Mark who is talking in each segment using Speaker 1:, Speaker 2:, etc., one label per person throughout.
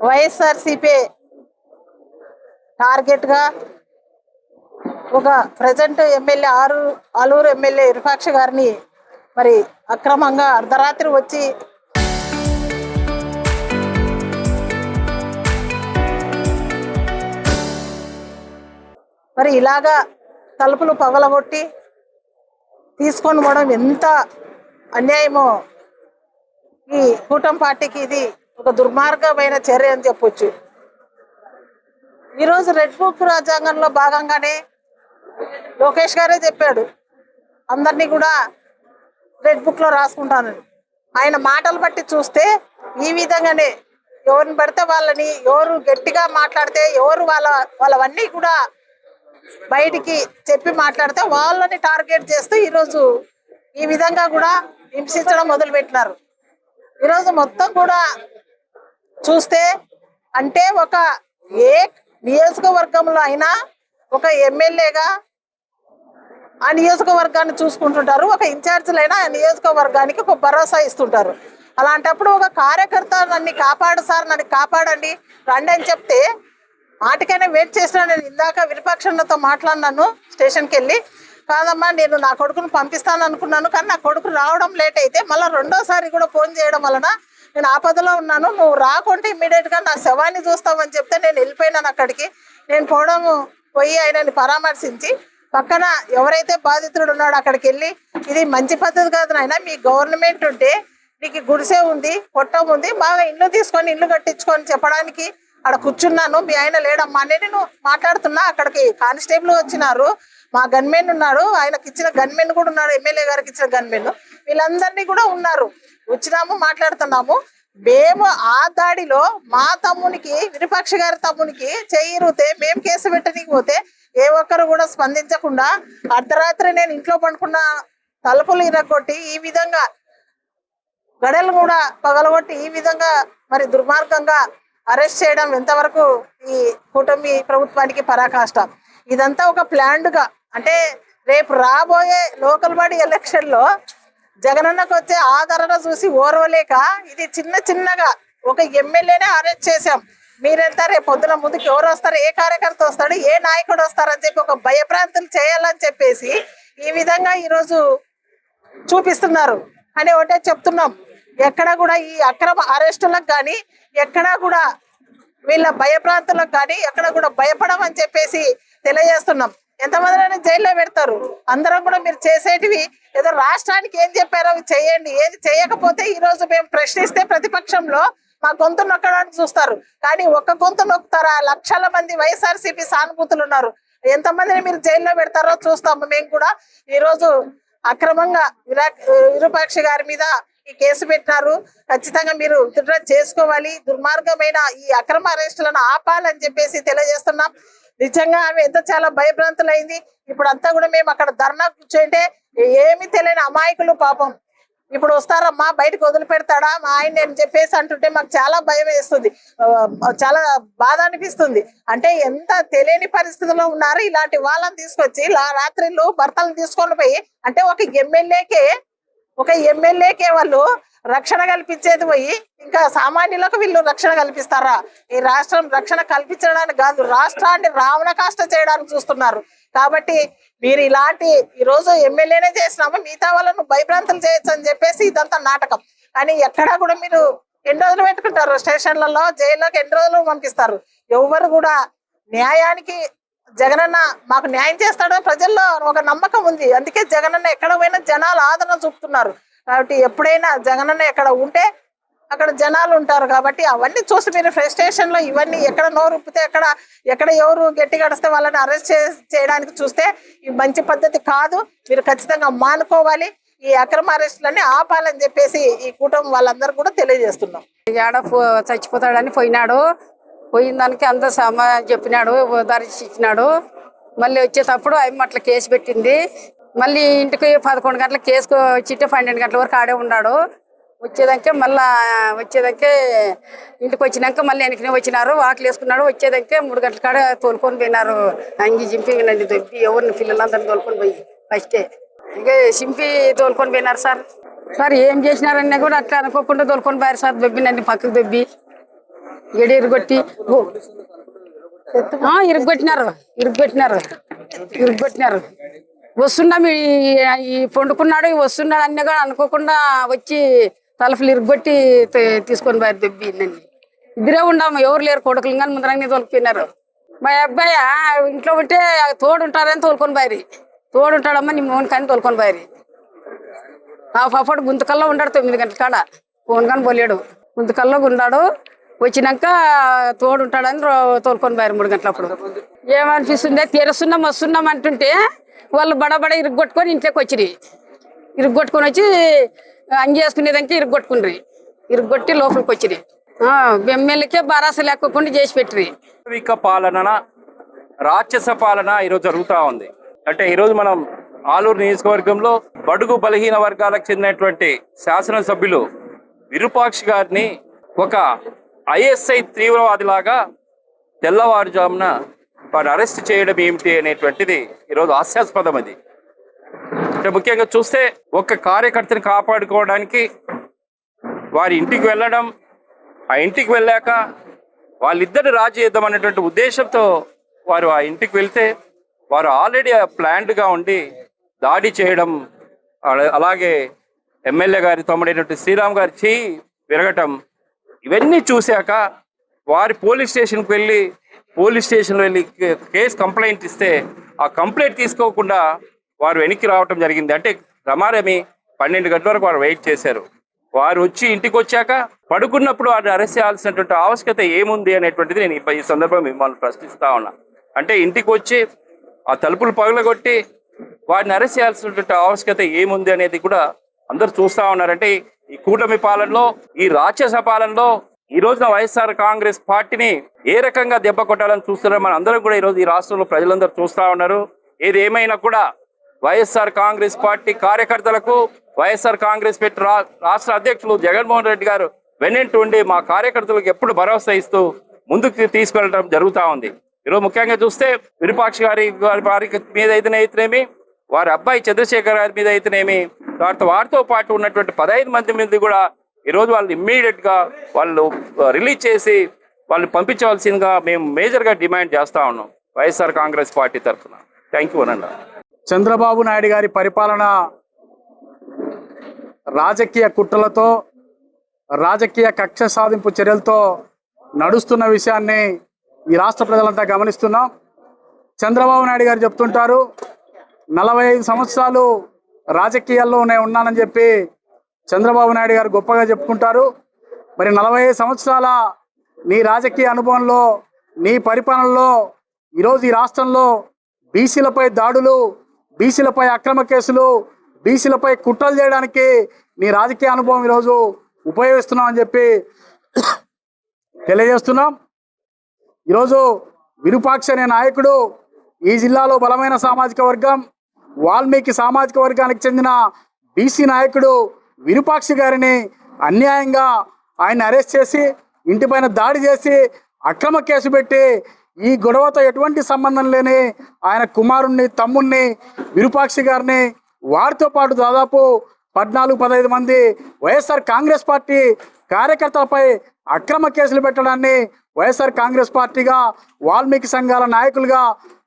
Speaker 1: వైఎస్ఆర్సీపీ టార్గెట్గా ఒక present MLA Alur MLA Virupaksha గారిని మరి అక్రమంగా అర్ధరాత్రి వచ్చి మరి ఇలాగా తలుపులు పగలగొట్టి తీసుకొని పోవడం ఎంత అన్యాయమో ఈ కూటమి పార్టీకి ఇది ఒక దుర్మార్గమైన చర్య అని చెప్పొచ్చు. ఈరోజు రెడ్ బుక్ రాజ్యాంగంలో భాగంగానే లోకేష్ గారే చెప్పాడు అందరినీ కూడా రెడ్ బుక్లో రాసుకుంటానని. ఆయన మాటలు బట్టి చూస్తే ఈ విధంగానే ఎవరిని పడితే వాళ్ళని, ఎవరు గట్టిగా మాట్లాడితే ఎవరు వాళ్ళవన్నీ కూడా బయటికి చెప్పి మాట్లాడితే వాళ్ళని టార్గెట్ చేస్తూ ఈరోజు ఈ విధంగా కూడా హింసించడం మొదలుపెట్టినారు. ఈరోజు మొత్తం కూడా చూస్తే అంటే ఒక ఏ నియోజకవర్గంలో అయినా ఒక ఎమ్మెల్యేగా ఆ నియోజకవర్గాన్ని చూసుకుంటుంటారు, ఒక ఇన్ఛార్జీలైనా ఆ నియోజకవర్గానికి ఒక భరోసా ఇస్తుంటారు. అలాంటప్పుడు ఒక కార్యకర్త నన్ను కాపాడు సార్, నన్ను కాపాడండి రండి అని చెప్తే మాటకైనా వెయిట్ చేసినా. నేను ఇందాక విరూపాక్షతో మాట్లాడినాను స్టేషన్కి వెళ్ళి, కాదమ్మా నేను నా కొడుకును పంపిస్తాను అనుకున్నాను, కానీ నా కొడుకు రావడం లేట్ అయితే మళ్ళీ రెండోసారి కూడా ఫోన్ చేయడం వలన నేను ఆపదలో ఉన్నాను, నువ్వు రాకుంటే ఇమ్మీడియట్గా నా శవాన్ని చూస్తామని చెప్తే నేను వెళ్ళిపోయినాను అక్కడికి. నేను పోయి ఆయనని పరామర్శించి పక్కన ఎవరైతే బాధితుడు ఉన్నాడో అక్కడికి వెళ్ళి, ఇది మంచి పద్ధతి కాదు నాయన, మీ గవర్నమెంట్ ఉంటే నీకు గుడిసె ఉంది, పొట్టం ఉంది, బాగా ఇల్లు తీసుకొని ఇల్లు కట్టించుకొని చెప్పడానికి అక్కడ కూర్చున్నాను. మీ ఆయన లేడమ్మా అని నేను మాట్లాడుతున్నా. అక్కడికి కానిస్టేబుల్ వచ్చినారు, మా గన్మెన్ ఉన్నాడు, ఆయనకి ఇచ్చిన గన్మెన్ కూడా ఉన్నాడు, ఎమ్మెల్యే గారికి ఇచ్చిన గన్మెన్, వీళ్ళందరినీ కూడా ఉన్నారు. వచ్చినాము, మాట్లాడుతున్నాము. మేము ఆ దాడిలో మా తమ్మునికి, విరూపాక్ష గారి తమ్మునికి చెయ్యిరితే మేము కేసు పెట్టడానికి పోతే ఏ ఒక్కరు కూడా స్పందించకుండా అర్ధరాత్రి నేను ఇంట్లో పండుకున్న తలుపులు ఇరగొట్టి ఈ విధంగా గడలు కూడా పగలగొట్టి ఈ విధంగా మరి దుర్మార్గంగా అరెస్ట్ చేయడం ఎంతవరకు ఈ కూటమి ప్రభుత్వానికి పరాకాష్ట. ఇదంతా ఒక ప్లాన్డ్గా, అంటే రేపు రాబోయే లోకల్ బాడీ ఎలక్షన్లో జగనన్నకు వచ్చే ఆదరణ చూసి ఓర్వలేక ఇది చిన్నగా ఒక ఎమ్మెల్యేనే అరెస్ట్ చేశాం, మీరెంత రేపు పొద్దున ముందుకు ఎవరు వస్తారు, ఏ కార్యకర్త వస్తాడు, ఏ నాయకుడు వస్తారని చెప్పి ఒక భయభ్రాంతులు చేయాలని చెప్పేసి ఈ విధంగా ఈరోజు చూపిస్తున్నారు అని ఒకటే చెప్తున్నాం. ఎక్కడ కూడా ఈ అక్రమ అరెస్టులకు కానీ, ఎక్కడా కూడా వీళ్ళ భయభ్రాంతులకు కానీ ఎక్కడ కూడా భయపడమని చెప్పేసి తెలియజేస్తున్నాం. ఎంతమందిని జైల్లో పెడతారు, అందరం కూడా మీరు చేసేటివి ఏదో రాష్ట్రానికి ఏం చెప్పారో అవి చేయండి, ఏది చేయకపోతే ఈరోజు మేము ప్రశ్నిస్తే ప్రతిపక్షంలో మా గొంతు నొక్కడానికి చూస్తారు, కానీ ఒక్క గొంతు నొక్కుతారా? లక్షల మంది వైఎస్ఆర్సీపీ సానుభూతులు ఉన్నారు, ఎంతమందిని మీరు జైల్లో పెడతారో చూస్తాము. మేము కూడా ఈరోజు అక్రమంగా విరూపాక్ష గారి మీద ఈ కేసు పెట్టినారు, ఖచ్చితంగా మీరు విత్డ్రా చేసుకోవాలి, దుర్మార్గమైన ఈ అక్రమ అరెస్టులను ఆపాలని చెప్పేసి తెలియజేస్తున్నాం. నిజంగా ఆమె ఎంత చాలా భయభ్రాంతులైంది. ఇప్పుడు అంతా కూడా మేము అక్కడ ధర్నా కూర్చుంటే ఏమి తెలియని అమాయకులు పాపం ఇప్పుడు వస్తారమ్మా, బయటకు వదిలిపెడతాడా మా ఆయన అని చెప్పేసి అంటుంటే మాకు చాలా భయం వేస్తుంది, చాలా బాధ అనిపిస్తుంది. అంటే ఎంత తెలియని పరిస్థితిలో ఉన్నారు. ఇలాంటి వాళ్ళని తీసుకొచ్చి రాత్రిళ్ళు భర్తలను తీసుకొని పోయి, అంటే ఒక ఎమ్మెల్యేకే వాళ్ళు రక్షణ కల్పించేది పోయి ఇంకా సామాన్యులకు వీళ్ళు రక్షణ కల్పిస్తారా? ఈ రాష్ట్రం రక్షణ కల్పించడానికి కాదు, రాష్ట్రాన్ని రావణ కాష్ట చేయడానికి చూస్తున్నారు. కాబట్టి మీరు ఈరోజు ఎమ్మెల్యేనే చేసినాము, మిగతా వాళ్ళను భయభ్రాంతులు చేయొచ్చు అని చెప్పేసి ఇదంతా నాటకం. కానీ ఎక్కడా కూడా మీరు ఎన్ని రోజులు పెట్టుకుంటారు స్టేషన్లలో, జైల్లోకి ఎన్ని రోజులు పంపిస్తారు? ఎవరు కూడా న్యాయానికి జగనన్న మాకు న్యాయం చేస్తాడో ప్రజల్లో ఒక నమ్మకం ఉంది. అందుకే జగనన్న ఎక్కడ పోయినా జనాలు ఆదరణ చూపుతున్నారు. కాబట్టి ఎప్పుడైనా జగనన్న ఎక్కడ ఉంటే అక్కడ జనాలు ఉంటారు. కాబట్టి అవన్నీ చూసి మీరు ఫ్రస్ట్రేషన్ లో ఇవన్నీ ఎక్కడ నోరు ఉప్పితే ఎక్కడ ఎవరు గట్టి గడిస్తే వాళ్ళని అరెస్ట్ చేయడానికి చూస్తే ఈ మంచి పద్ధతి కాదు. మీరు ఖచ్చితంగా మానుకోవాలి, ఈ అక్రమ అరెస్టులన్నీ ఆపాలని చెప్పేసి ఈ కూటమి వాళ్ళందరూ కూడా తెలియజేస్తున్నాం.
Speaker 2: చచ్చిపోతాడని పోయిన దానికి అంత సమాధానం చెప్పినాడు, దర్శించినాడు. మళ్ళీ వచ్చేటప్పుడు ఆయన అట్లా కేసు పెట్టింది. మళ్ళీ ఇంటికి 11 గంటలకు కేసుకు వచ్చింటే 12 గంటల వరకు ఆడే ఉన్నాడు. వచ్చేదాకే ఇంటికి వచ్చినాక మళ్ళీ వెనకనే వచ్చినారు, వాకిలు వేసుకున్నాడు. వచ్చేదాకే 3 గంటల కాడ తోలుకొని పోయినారు. అంగి చింపి నన్ను దొబ్బి ఎవరిని పిల్లలందరినీ తోలుకొని పోయి ఫస్టే ఇంకా చింపి తోలుకొని పోయినారు. సార్ ఏం చేసినారన్నా కూడా అట్లా అనుకోకుండా తోలుకొని పోయారు సార్. దొబ్బి నన్ను పక్కకు దొబ్బి ఏడు ఇరుగొట్టి ఇరుగొట్టినారు. వస్తున్నాం ఈ పండుకున్నాడు వస్తున్నాడు అన్నీ కూడా అనుకోకుండా వచ్చి తలుపులు ఇరుగొట్టి తీసుకొని పోయారు దెబ్బి నన్ను. ఇద్దరే ఉండాము, ఎవరు లేరు కొడుకులు కానీ ముందరంగా తోలుకుపోయినారు. మా అబ్బాయి ఇంట్లో ఉంటే తోడు ఉంటారని తోలుకొని పోయారు. తోడు ఉంటాడమ్మా నీ మోహన్ కానీ తోలుకొని పోయారు. ఆ పాపడు గుంతకల్లో ఉన్నాడు 9 గంటల కాడ, ఫోన్ కానీ పోలేడు. గుంతకల్లో ఉన్నాడు. వచ్చినాక తోడు ఉంటాడని తోలుకొని పోయారు 3 గంటలప్పుడు. ఏమనిపిస్తుంది తెరుస్తున్నాం వస్తున్నాం అంటుంటే వాళ్ళు బడబడ ఇరుగొట్టుకొని ఇంట్లోకి వచ్చిరి. ఇరుగొట్టుకొని వచ్చి అంగేసుకునేదానికి ఇరుగొట్టుకుని ఇరుగొట్టి లోపలికి వచ్చిరి. ఎమ్మెల్యేకే భరోసా లేకుండా చేసి పెట్టిరి.
Speaker 3: పాలన రాక్షస పాలన ఈరోజు జరుగుతూ ఉంది. అంటే ఈరోజు మనం ఆలూరు నియోజకవర్గంలో బడుగు బలహీన వర్గాలకు చెందినటువంటి శాసనసభ్యులు విరూపాక్షి గారిని ఒక ఐఎస్ఐ తీవ్రవాదిలాగా తెల్లవారుజామున వారు అరెస్ట్ చేయడం ఏమిటి అనేటువంటిది ఈరోజు హాస్యాస్పదం. అది అంటే ముఖ్యంగా చూస్తే ఒక కార్యకర్తని కాపాడుకోవడానికి వారి ఇంటికి వెళ్ళడం, ఆ ఇంటికి వెళ్ళాక వాళ్ళిద్దరిని రాజీ చేద్దాం అనేటువంటి ఉద్దేశంతో వారు ఆ ఇంటికి వెళ్తే వారు ఆల్రెడీ ప్లాన్డ్గా ఉండి దాడి చేయడం, అలాగే ఎమ్మెల్యే గారి తమ్ముడైనటువంటి శ్రీరామ్ గారి చేయి విరగటం, ఇవన్నీ చూశాక వారి పోలీస్ స్టేషన్కి వెళ్ళి కేసు కంప్లైంట్ ఇస్తే ఆ కంప్లైంట్ తీసుకోకుండా వారు వెనక్కి రావటం జరిగింది. అంటే రమారమి 12 గంటల వరకు వారు వెయిట్ చేశారు. వారు వచ్చి ఇంటికి వచ్చాక పడుకున్నప్పుడు వారిని అరెస్ట్ చేయాల్సినటువంటి ఆవశ్యకత ఏముంది అనేటువంటిది నేను ఈ సందర్భంగా మిమ్మల్ని ప్రశ్నిస్తా ఉన్నా. అంటే ఇంటికి వచ్చి ఆ తలుపులు పగలగొట్టి వారిని అరెస్ట్ చేయాల్సినటువంటి ఆవశ్యకత ఏముంది అనేది కూడా అందరు చూస్తా ఉన్నారంటే ఈ కూటమి పాలనలో, ఈ రాక్షస పాలనలో ఈ రోజున వైఎస్ఆర్ కాంగ్రెస్ పార్టీని ఏ రకంగా దెబ్బ కొట్టాలని చూస్తున్నారో మన అందరం కూడా ఈరోజు ఈ రాష్ట్రంలో ప్రజలందరూ చూస్తా ఉన్నారు. ఏది ఏమైనా కూడా వైఎస్ఆర్ కాంగ్రెస్ పార్టీ కార్యకర్తలకు వైఎస్ఆర్ కాంగ్రెస్ పార్టీ రాష్ట్ర అధ్యక్షులు జగన్మోహన్ రెడ్డి గారు వెన్నెంటూ ఉండి మా కార్యకర్తలకు ఎప్పుడు భరోసా ఇస్తూ ముందుకు తీసుకెళ్లడం జరుగుతూ ఉంది. ఈరోజు ముఖ్యంగా చూస్తే విరూపాక్షి గారి మీద అయితేనేమి, వారి అబ్బాయి చంద్రశేఖర్ గారి మీద అయితేనేమి, వారితో పాటు ఉన్నటువంటి 15 మంది మీద కూడా ఈరోజు వాళ్ళు ఇమ్మీడియట్గా వాళ్ళు రిలీజ్ చేసి వాళ్ళు పంపించవలసిందిగా మేము మేజర్గా డిమాండ్ చేస్తూ ఉన్నాం వైఎస్ఆర్ కాంగ్రెస్ పార్టీ తరఫున. థ్యాంక్ యూ అనండి.
Speaker 4: చంద్రబాబు నాయుడు గారి పరిపాలన రాజకీయ కుట్రలతో, రాజకీయ కక్ష సాధింపు చర్యలతో నడుస్తున్న విషయాన్ని ఈ రాష్ట్ర ప్రజలంతా గమనిస్తున్నాం. చంద్రబాబు నాయుడు గారు చెప్తుంటారు 45 సంవత్సరాలు రాజకీయాల్లో నేను ఉన్నానని చెప్పి చంద్రబాబు నాయుడు గారు గొప్పగా చెప్పుకుంటారు. మరి 45 సంవత్సరాల నీ రాజకీయ అనుభవంలో, నీ పరిపాలనలో ఈరోజు ఈ రాష్ట్రంలో బీసీలపై దాడులు, బీసీలపై అక్రమ కేసులు, బీసీలపై కుట్రలు చేయడానికి నీ రాజకీయ అనుభవం ఈరోజు ఉపయోగిస్తున్నాం అని చెప్పి తెలియజేస్తున్నాం. ఈరోజు విరూపాక్షి అనే నాయకుడు ఈ జిల్లాలో బలమైన సామాజిక వర్గం, వాల్మీకి సామాజిక వర్గానికి చెందిన బీసీ నాయకుడు విరూపాక్షి గారిని అన్యాయంగా ఆయన అరెస్ట్ చేసి ఇంటిపైన దాడి చేసి అక్రమ కేసు పెట్టి ఈ గొడవతో ఎటువంటి సంబంధం లేని ఆయన కుమారుణ్ణి, తమ్ముణ్ణి విరూపాక్షి గారిని, వారితో పాటు దాదాపు 14-15 మంది వైఎస్ఆర్ కాంగ్రెస్ పార్టీ కార్యకర్తలపై అక్రమ కేసులు పెట్టడాన్ని వైఎస్ఆర్ కాంగ్రెస్ పార్టీగా, వాల్మీకి సంఘాల నాయకులుగా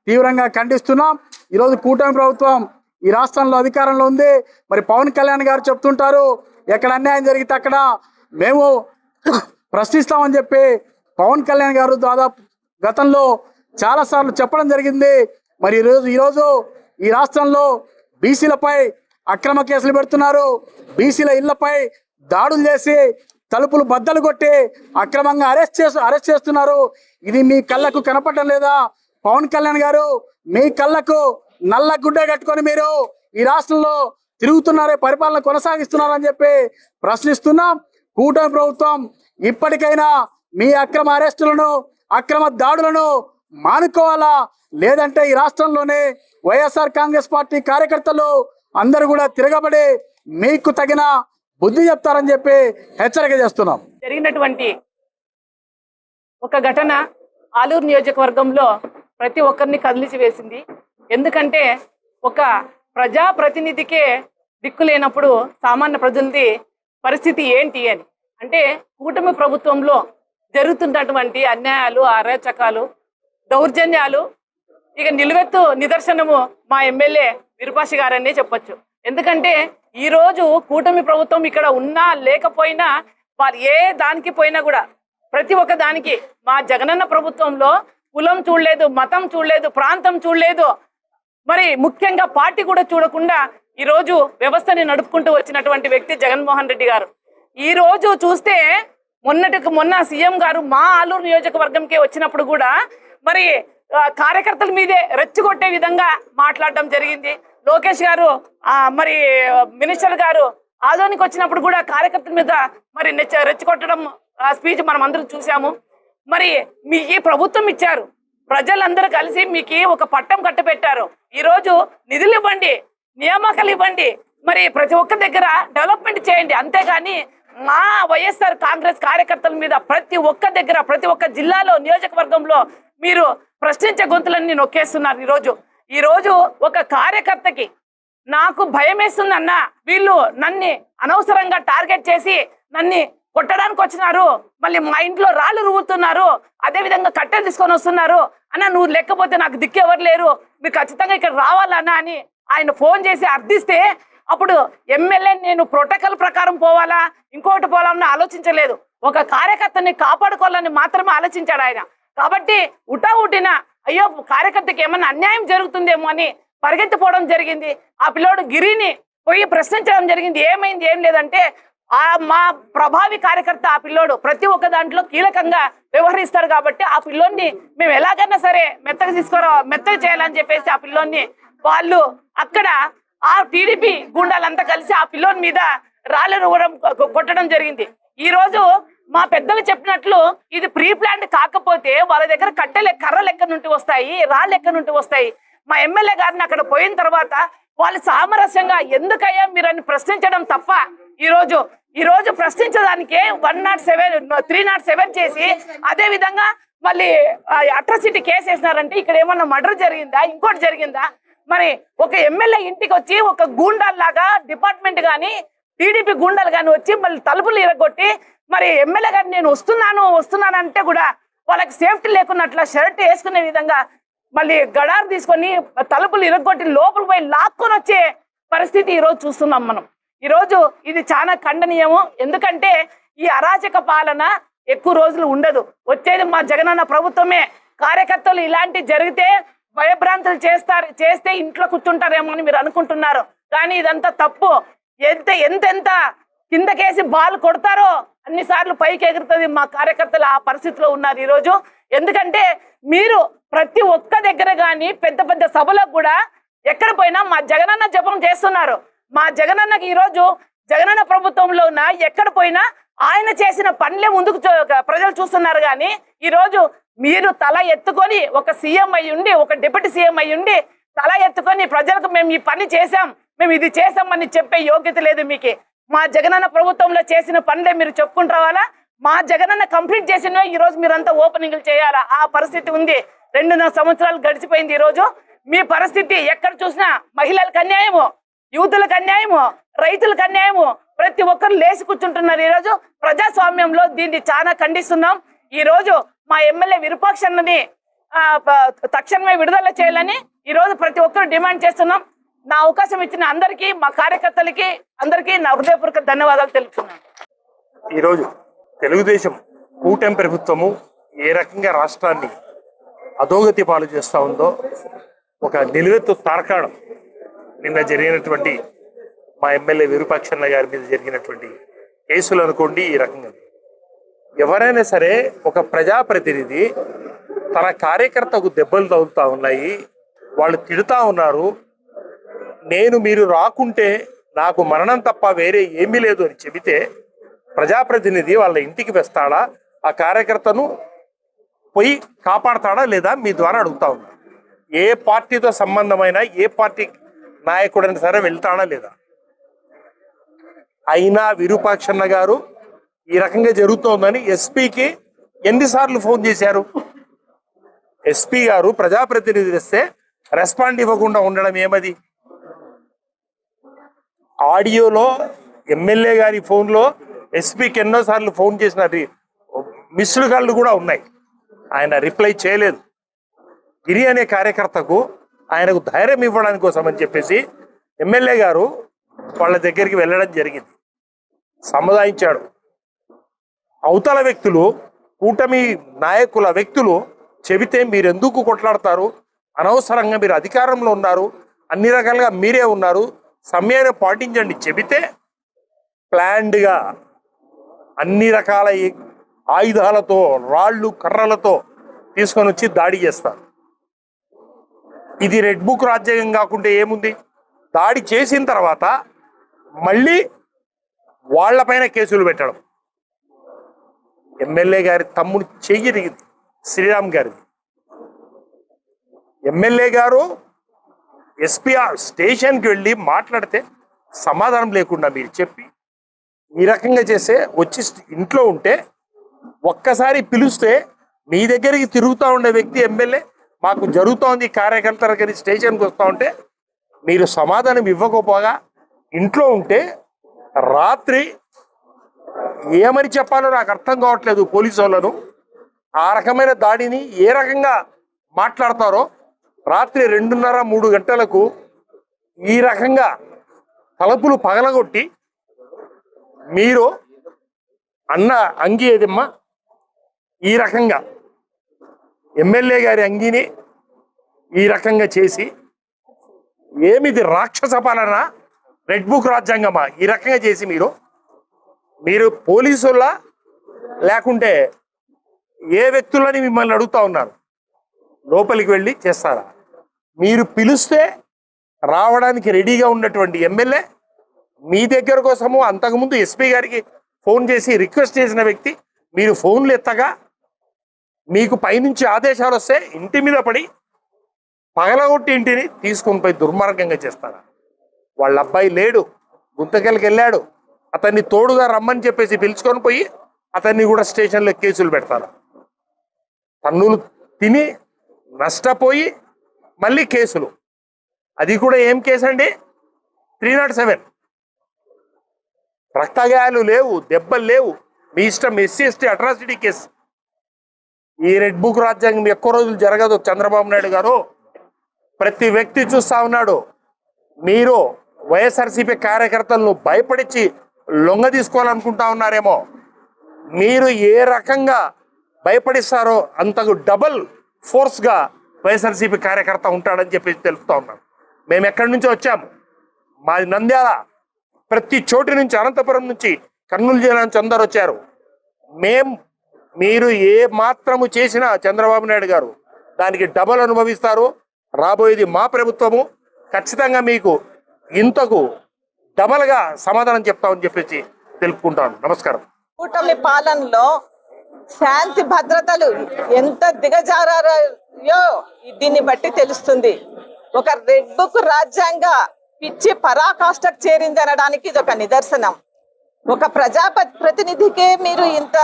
Speaker 4: తీవ్రంగా ఖండిస్తున్నాం. ఈరోజు కూటమి ప్రభుత్వం ఈ రాష్ట్రంలో అధికారంలో ఉంది. మరి పవన్ కళ్యాణ్ గారు చెప్తుంటారు ఎక్కడ అన్యాయం జరిగితే అక్కడ మేము ప్రశ్నిస్తామని చెప్పి పవన్ కళ్యాణ్ గారు దాదాపు గతంలో చాలాసార్లు చెప్పడం జరిగింది. మరి ఈరోజు ఈ రాష్ట్రంలో బీసీలపై అక్రమ కేసులు పెడుతున్నారు, బీసీల ఇళ్లపై దాడులు చేసి తలుపులు బద్దలు కొట్టి అక్రమంగా అరెస్ట్ చేస్తున్నారు. ఇది మీ కళ్ళకు కనపడడం లేదా? పవన్ కళ్యాణ్ గారు మీ కళ్ళకు నల్ల గుడ్డ కట్టుకొని మీరు ఈ రాష్ట్రంలో తిరుగుతున్నారే, పరిపాలన కొనసాగిస్తున్నారని చెప్పి ప్రశ్నిస్తున్నాం. కూటమి ప్రభుత్వం ఇప్పటికైనా మీ అక్రమ అరెస్టులను, అక్రమ దాడులను మానుకోవాలా, లేదంటే ఈ రాష్ట్రంలోనే వైఎస్ఆర్ కాంగ్రెస్ పార్టీ కార్యకర్తలు అందరూ కూడా తిరగబడి మీకు తగిన బుద్ధి చెప్తారని చెప్పి హెచ్చరిక చేస్తున్నాం.
Speaker 5: జరిగినటువంటి ఒక ఘటన ఆలూరు నియోజకవర్గంలో ప్రతి ఒక్కరిని కదిలిచి వేసింది. ఎందుకంటే ఒక ప్రజాప్రతినిధికే దిక్కు లేనప్పుడు సామాన్య ప్రజలది పరిస్థితి ఏంటి అని. అంటే కూటమి ప్రభుత్వంలో జరుగుతున్నటువంటి అన్యాయాలు, అరాచకాలు, దౌర్జన్యాలు ఇక నిలువెత్తు నిదర్శనము మా ఎమ్మెల్యే విరూపాక్షి గారనే చెప్పొచ్చు. ఎందుకంటే ఈరోజు కూటమి ప్రభుత్వం ఇక్కడ ఉన్నా లేకపోయినా వారు ఏ దానికి పోయినా కూడా ప్రతి ఒక్క దానికి మా జగనన్న ప్రభుత్వంలో కులం చూడలేదు, మతం చూడలేదు, ప్రాంతం చూడలేదు, మరి ముఖ్యంగా పార్టీ కూడా చూడకుండా ఈరోజు వ్యవస్థని నడుపుకుంటూ వచ్చినటువంటి వ్యక్తి జగన్మోహన్ రెడ్డి గారు. ఈ రోజు చూస్తే మొన్న సీఎం గారు మా ఆలూరు నియోజకవర్గంకి వచ్చినప్పుడు కూడా మరి కార్యకర్తల మీదే రెచ్చగొట్టే విధంగా మాట్లాడడం జరిగింది. లోకేష్ గారు మరి మినిస్టర్ గారు ఆదోనికి వచ్చినప్పుడు కూడా కార్యకర్తల మీద మరి రెచ్చగొట్టడం స్పీచ్ మనం అందరం చూసాము. మరి మీకు ఈ ప్రభుత్వం ఇచ్చారు, ప్రజలందరూ కలిసి మీకు ఒక పట్టం కట్టబెట్టారు. ఈరోజు నిధులు ఇవ్వండి, నియామకాలు ఇవ్వండి, మరి ప్రతి ఒక్క దగ్గర డెవలప్మెంట్ చేయండి. అంతేగాని మా వైఎస్ఆర్ కాంగ్రెస్ కార్యకర్తల మీద ప్రతి ఒక్క దగ్గర ప్రతి ఒక్క జిల్లాలో నియోజకవర్గంలో మీరు ప్రశ్నించే గొంతులన్నీ నొక్కేస్తున్నారు. ఈరోజు ఒక కార్యకర్తకి నాకు భయం వేస్తుందన్నా, వీళ్ళు నన్ను అనవసరంగా టార్గెట్ చేసి నన్ను కొట్టడానికి వచ్చినారు, మళ్ళీ మా ఇంట్లో రాళ్ళు రువ్వుతున్నారు, అదేవిధంగా కట్టెలు తీసుకొని వస్తున్నారు అన్న, నువ్వు లేకపోతే నాకు దిక్కు ఎవరు లేరు, మీరు ఖచ్చితంగా ఇక్కడ రావాలన్నా అని ఆయన ఫోన్ చేసి అర్థిస్తే అప్పుడు ఎమ్మెల్యే నేను ప్రోటోకాల్ ప్రకారం పోవాలా ఇంకోటి పోవాలని ఆలోచించలేదు. ఒక కార్యకర్తని కాపాడుకోవాలని మాత్రమే ఆలోచించాడు ఆయన. కాబట్టి ఉటావుటిన అయ్యో కార్యకర్తకి ఏమన్నా అన్యాయం జరుగుతుందేమో అని పరిగెత్తిపోవడం జరిగింది. ఆ పిల్లోడు గిరిని పోయి ప్రశ్నించడం జరిగింది. ఏమైంది, ఏం లేదంటే మా ప్రభావి కార్యకర్త ఆ పిల్లోడు ప్రతి ఒక్క దాంట్లో కీలకంగా వ్యవహరిస్తారు కాబట్టి ఆ పిల్లోడిని మేము ఎలాగైనా సరే మెత్తగా చేయాలని చెప్పేసి ఆ పిల్లోడిని వాళ్ళు అక్కడ ఆ టీడీపీ గుండాలంతా కలిసి ఆ పిల్లోని మీద రాళ్ళు కొట్టడం జరిగింది. ఈ రోజు మా పెద్దలు చెప్పినట్లు ఇది ప్రీ ప్లాన్డ్ కాకపోతే వాళ్ళ దగ్గర కర్రలు ఎక్కడి నుండి వస్తాయి, రాళ్ళు ఎక్కడి నుండి వస్తాయి. మా ఎమ్మెల్యే గారిని అక్కడ పోయిన తర్వాత వాళ్ళు సామరస్యంగా ఎందుకయ్యా మీరని ప్రశ్నించడం తప్ప ఈ రోజు ప్రశ్నించడానికే 307 చేసి అదే విధంగా మళ్ళీ అట్రాసిటీ కేసు వేసినారంటే ఇక్కడ ఏమన్నా మర్డర్ జరిగిందా, ఇంకోటి జరిగిందా? మరి ఒక ఎమ్మెల్యే ఇంటికి వచ్చి ఒక గూండాల్లాగా డిపార్ట్మెంట్ కానీ టీడీపీ గూండాలు కానీ వచ్చి మళ్ళీ తలుపులు ఇరగొట్టి మరి ఎమ్మెల్యే గారు నేను వస్తున్నాను అంటే కూడా వాళ్ళకి సేఫ్టీ లేకున్నట్ల షర్ట్ వేసుకునే విధంగా మళ్ళీ గడారు తీసుకొని తలుపులు ఇరగొట్టి లోపల పోయి లాక్కొని వచ్చే పరిస్థితి ఈరోజు చూస్తున్నాం మనం. ఈరోజు ఇది చాలా ఖండనీయము. ఎందుకంటే ఈ అరాచక పాలన ఎక్కువ రోజులు ఉండదు, వచ్చేది మా జగనన్న ప్రభుత్వమే. కార్యకర్తలు ఇలాంటి జరిగితే భయభ్రాంతులు చేస్తే ఇంట్లో కూర్చుంటారేమో అని మీరు అనుకుంటున్నారు, కానీ ఇదంతా తప్పు. ఎంత కిందకేసి బాల్ కొడతారో అన్నిసార్లు పైకి ఎగురుతుంది. మా కార్యకర్తలు ఆ పరిస్థితిలో ఉన్నారు ఈరోజు. ఎందుకంటే మీరు ప్రతి ఒక్క దగ్గర కానీ పెద్ద పెద్ద సభలకు కూడా ఎక్కడ పోయినా మా జగనన్న జపం చేస్తున్నారు. మా జగనన్నకి ఈరోజు జగనన్న ప్రభుత్వంలో ఉన్న ఎక్కడ పోయినా ఆయన చేసిన పనులే ముందుకు ప్రజలు చూస్తున్నారు. కానీ ఈరోజు మీరు తల ఎత్తుకొని ఒక సీఎం అయ్యుండి ఒక డిప్యూటీ సీఎం అయ్యుండి తల ఎత్తుకొని ప్రజలకు మేము ఈ పని చేసాం, మేము ఇది చేసామని చెప్పే యోగ్యత లేదు మీకు. మా జగనన్న ప్రభుత్వంలో చేసిన పనులే మీరు చెప్పుకుంటూ రావాలా. మా జగనన్న కంప్లీట్ చేసినవే ఈరోజు మీరంతా ఓపెనింగ్లు చేయాలా. ఆ పరిస్థితి ఉంది. 2.5 సంవత్సరాలు గడిచిపోయింది. ఈరోజు మీ పరిస్థితి ఎక్కడ చూసినా మహిళలకు అన్యాయము, యూతులకు అన్యాయము, రైతులకు అన్యాయము, ప్రతి ఒక్కరు లేచి కూర్చుంటున్నారు. ఈరోజు ప్రజాస్వామ్యంలో దీన్ని చాలా ఖండిస్తున్నాం. ఈరోజు మా ఎమ్మెల్యే విరూపాక్షి అన్నని తక్షణమే విడుదల చేయాలని ఈరోజు ప్రతి ఒక్కరు డిమాండ్ చేస్తున్నాం. నా అవకాశం ఇచ్చిన అందరికీ, మా కార్యకర్తలకి అందరికీ నా హృదయపూర్వక ధన్యవాదాలు తెలుపుతున్నాను.
Speaker 6: ఈరోజు తెలుగుదేశం కూటమి ప్రభుత్వము ఏ రకంగా రాష్ట్రాన్ని అధోగతి పాలు చేస్తూ ఉందో ఒక నిలువెత్తు తార్కాణం నిన్న జరిగినటువంటి మా ఎమ్మెల్యే విరూపాక్షన్న గారి మీద జరిగినటువంటి కేసులు అనుకోండి. ఈ రకంగా ఎవరైనా సరే ఒక ప్రజాప్రతినిధి తన కార్యకర్తకు దెబ్బలు తగులుతూ ఉన్నాయి, వాళ్ళు తిడుతూ ఉన్నారు, మీరు రాకుంటే నాకు మరణం తప్ప వేరే ఏమీ లేదు అని చెబితే ప్రజాప్రతినిధి వాళ్ళ ఇంటికి వస్తాడా, ఆ కార్యకర్తను పోయి కాపాడతాడా లేదా మీ ద్వారా అడుగుతా ఉన్నా. ఏ పార్టీతో సంబంధమైన ఏ పార్టీ నాయకుడైనా సరే వెళ్తాడా లేదా? అయినా విరూపాక్షన్న గారు ఈ రకంగా జరుగుతోందని ఎస్పీకి ఎన్నిసార్లు ఫోన్ చేశారు? ఎస్పీ గారు ప్రజాప్రతినిధి వస్తే రెస్పాండ్ ఇవ్వకుండా ఉండడం ఏమది? ఆడియోలో ఎమ్మెల్యే గారి ఫోన్లో ఎస్పీకి ఎన్నోసార్లు ఫోన్ చేసిన మిస్డ్ కాళ్ళు కూడా ఉన్నాయి. ఆయన రిప్లై చేయలేదు. గిరి అనే కార్యకర్తకు ఆయనకు ధైర్యం ఇవ్వడానికి కోసం అని చెప్పేసి ఎమ్మెల్యే గారు వాళ్ళ దగ్గరికి వెళ్ళడం జరిగింది. సముదాయించాడు. అవతల వ్యక్తులు, కూటమి నాయకుల వ్యక్తులు చెబితే మీరు ఎందుకు కొట్లాడతారు, అనవసరంగా మీరు అధికారంలో ఉన్నారు, అన్ని రకాలుగా మీరే ఉన్నారు, సమయాన్ని పాటించండి చెబితే ప్లాన్డ్గా అన్ని రకాల ఆయుధాలతో, రాళ్ళు, కర్రలతో తీసుకొని వచ్చి దాడి చేస్తారు. ఇది రెడ్ బుక్ రాజ్యాంగం కాకుంటే ఏముంది? దాడి చేసిన తర్వాత మళ్ళీ వాళ్లపైన కేసులు పెట్టడం. ఎమ్మెల్యే గారి తమ్ముడు చెయ్యి దిగింది, శ్రీరామ్ గారిది. ఎమ్మెల్యే గారు ఎస్పీఆర్ స్టేషన్కి వెళ్ళి మాట్లాడితే సమాధానం లేకుండా మీరు చెప్పి ఈ రకంగా చేస్తే వచ్చి ఇంట్లో ఉంటే ఒక్కసారి పిలిస్తే మీ దగ్గరికి తిరుగుతూ ఉండే వ్యక్తి ఎమ్మెల్యే మాకు జరుగుతోంది కార్యకర్తల దగ్గర స్టేషన్కి వస్తూ ఉంటే మీరు సమాధానం ఇవ్వకపోగా ఇంట్లో ఉంటే రాత్రి ఏమని చెప్పాలో నాకు అర్థం కావట్లేదు. పోలీసు వాళ్ళను ఆ రకమైన దాడిని ఏ రకంగా మాట్లాడతారో రాత్రి 2:30-3 గంటలకు ఈ రకంగా తలుపులు పగలగొట్టి మీరు అన్న అంగీ ఏదమ్మా ఈ రకంగా ఎమ్మెల్యే గారి అంగీని ఈ రకంగా చేసి ఏమిది రాక్షస పాలన, రెడ్ బుక్ రాజ్యాంగమా? ఈ రకంగా చేసి మీరు పోలీసులా లేకుంటే ఏ వ్యక్తులని మిమ్మల్ని అడుగుతా ఉన్నారు? లోపలికి వెళ్ళి చేస్తారా? మీరు పిలిస్తే రావడానికి రెడీగా ఉన్నటువంటి ఎమ్మెల్యే మీ దగ్గర కోసము అంతకుముందు ఎస్పీ గారికి ఫోన్ చేసి రిక్వెస్ట్ చేసిన వ్యక్తి మీరు ఫోన్లు ఎత్తగా మీకు పైనుంచి ఆదేశాలు వస్తే ఇంటి మీద పడి పగలగొట్టి ఇంటిని తీసుకొని పోయి దుర్మార్గంగా చేస్తారా? వాళ్ళ అబ్బాయి లేడు, గుంతకెళ్ళకి వెళ్ళాడు, అతన్ని తోడుగా రమ్మని చెప్పేసి పిలుచుకొని పోయి అతన్ని కూడా స్టేషన్లో కేసులు పెడతారు. పన్నులు తిని నష్టపోయి మళ్ళీ కేసులు. అది కూడా ఏం కేసు అండి? 307. రక్తగాయాలు లేవు, దెబ్బలు లేవు, మీ ఇష్టం. SC/ST atrocity case. ఈ రెడ్ బుక్ రాజ్యాంగం ఎక్కువ రోజులు జరగదు. చంద్రబాబు నాయుడు గారు ప్రతి వ్యక్తి చూస్తా ఉన్నాడు. మీరు వైఎస్ఆర్సీపీ కార్యకర్తలను భయపడిచి లొంగ తీసుకోవాలనుకుంటా ఉన్నారేమో. మీరు ఏ రకంగా భయపడిస్తారో అంతకు డబల్ ఫోర్స్గా వైఎస్ఆర్సీపీ కార్యకర్త ఉంటాడని చెప్పి తెలుపుతా ఉన్నాం. మేము ఎక్కడి నుంచో వచ్చాము, మాది నంద్యాల. ప్రతి చోటు నుంచి, అనంతపురం నుంచి, కర్నూలు జిల్లా నుంచి అందరు వచ్చారు. మీరు ఏ మాత్రము చేసినా చంద్రబాబు నాయుడు గారు దానికి డబల్ అనుభవిస్తారు. రాబోయేది మా ప్రభుత్వము. ఖచ్చితంగా మీకు ఇంతకు డబల్గా సమాధానం చెప్తామని చెప్పేసి తెలుపుకుంటాను. నమస్కారం.
Speaker 1: కూటమి పాలనలో శాంతి భద్రతలు ఎంత దిగజారాయో దీన్ని బట్టి తెలుస్తుంది. ఒక రెడ్ బుక్ రాజ్యాంగ పిచ్చి పరాకాష్ఠకు చేరింది అనడానికి ఇది ఒక నిదర్శనం. ఒక ప్రతినిధికే మీరు ఇంత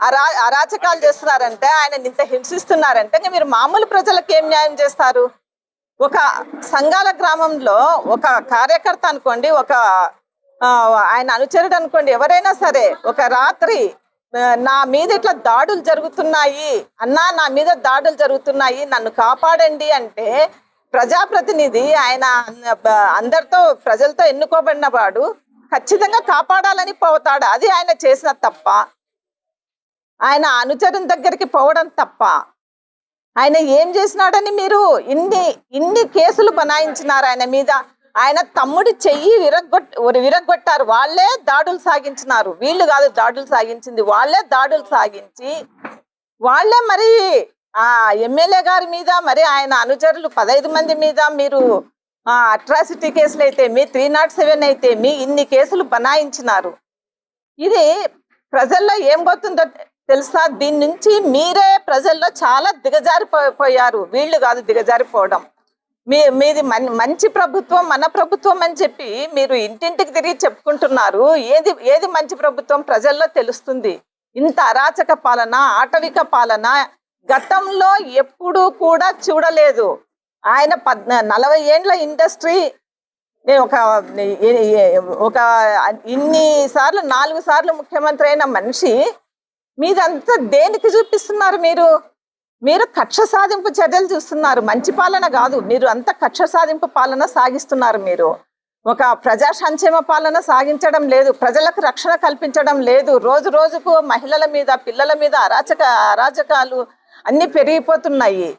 Speaker 1: అరాచకాలు చేస్తున్నారంటే, ఆయన ఇంత హింసిస్తున్నారంటే ఇంకా మీరు మామూలు ప్రజలకు ఏం న్యాయం చేస్తారు? ఒక సంఘాల గ్రామంలో ఒక కార్యకర్త అనుకోండి, ఒక ఆయన అనుచరుడు అనుకోండి, ఎవరైనా సరే ఒక రాత్రి నా మీద ఇట్లా దాడులు జరుగుతున్నాయి అన్నా, నా మీద దాడులు జరుగుతున్నాయి, నన్ను కాపాడండి అంటే ప్రజాప్రతినిధి, ఆయన అందరితో ప్రజలతో ఎన్నుకోబడిన వాడు ఖచ్చితంగా కాపాడాలని పోతాడు. అది ఆయన చేసిన తప్ప, ఆయన అనుచరుని దగ్గరికి పోవడం తప్ప. ఆయన ఏం చేసినాడని మీరు ఇన్ని కేసులు బనాయించినారు ఆయన మీద. ఆయన తమ్ముడి చెయ్యి విరగొట్టారు. వాళ్ళే దాడులు సాగించినారు, వీళ్ళు కాదు దాడులు సాగించింది. వాళ్ళే దాడులు సాగించి వాళ్ళే మరి ఆ ఎమ్మెల్యే గారి మీద, మరి ఆయన అనుచరులు 15 మంది మీద మీరు అట్రాసిటీ కేసులు అయితే మీ 307 అయితే మీ ఇన్ని కేసులు బనాయించినారు. ఇది ప్రజల్లో ఏం పోతుందో తెలుసా? దీని నుంచి మీరే ప్రజల్లో చాలా దిగజారిపోయారు. వీళ్ళు కాదు దిగజారిపోవడం. మీది మంచి ప్రభుత్వం, మన ప్రభుత్వం అని చెప్పి మీరు ఇంటింటికి తిరిగి చెప్పుకుంటున్నారు. ఏది మంచి ప్రభుత్వం ప్రజల్లో తెలుస్తుంది. ఇంత అరాచక పాలన, ఆటవిక పాలన గతంలో ఎప్పుడూ కూడా చూడలేదు. ఆయన 40 ఏండ్ల ఇండస్ట్రీ, నేను ఒక ఇన్ని సార్లు 4 సార్లు ముఖ్యమంత్రి అయిన మనిషి
Speaker 7: మీరంతా దేనికి చూపిస్తున్నారు? మీరు కక్ష సాధింపు చర్యలు చూస్తున్నారు, మంచి పాలన కాదు. మీరు అంత కక్ష సాధింపు పాలన సాగిస్తున్నారు. మీరు ఒక ప్రజా సంక్షేమ పాలన సాగించడం లేదు, ప్రజలకు రక్షణ కల్పించడం లేదు. రోజు రోజుకు మహిళల మీద, పిల్లల మీద అరాచకాలు అన్ని పెరిగిపోతున్నాయి.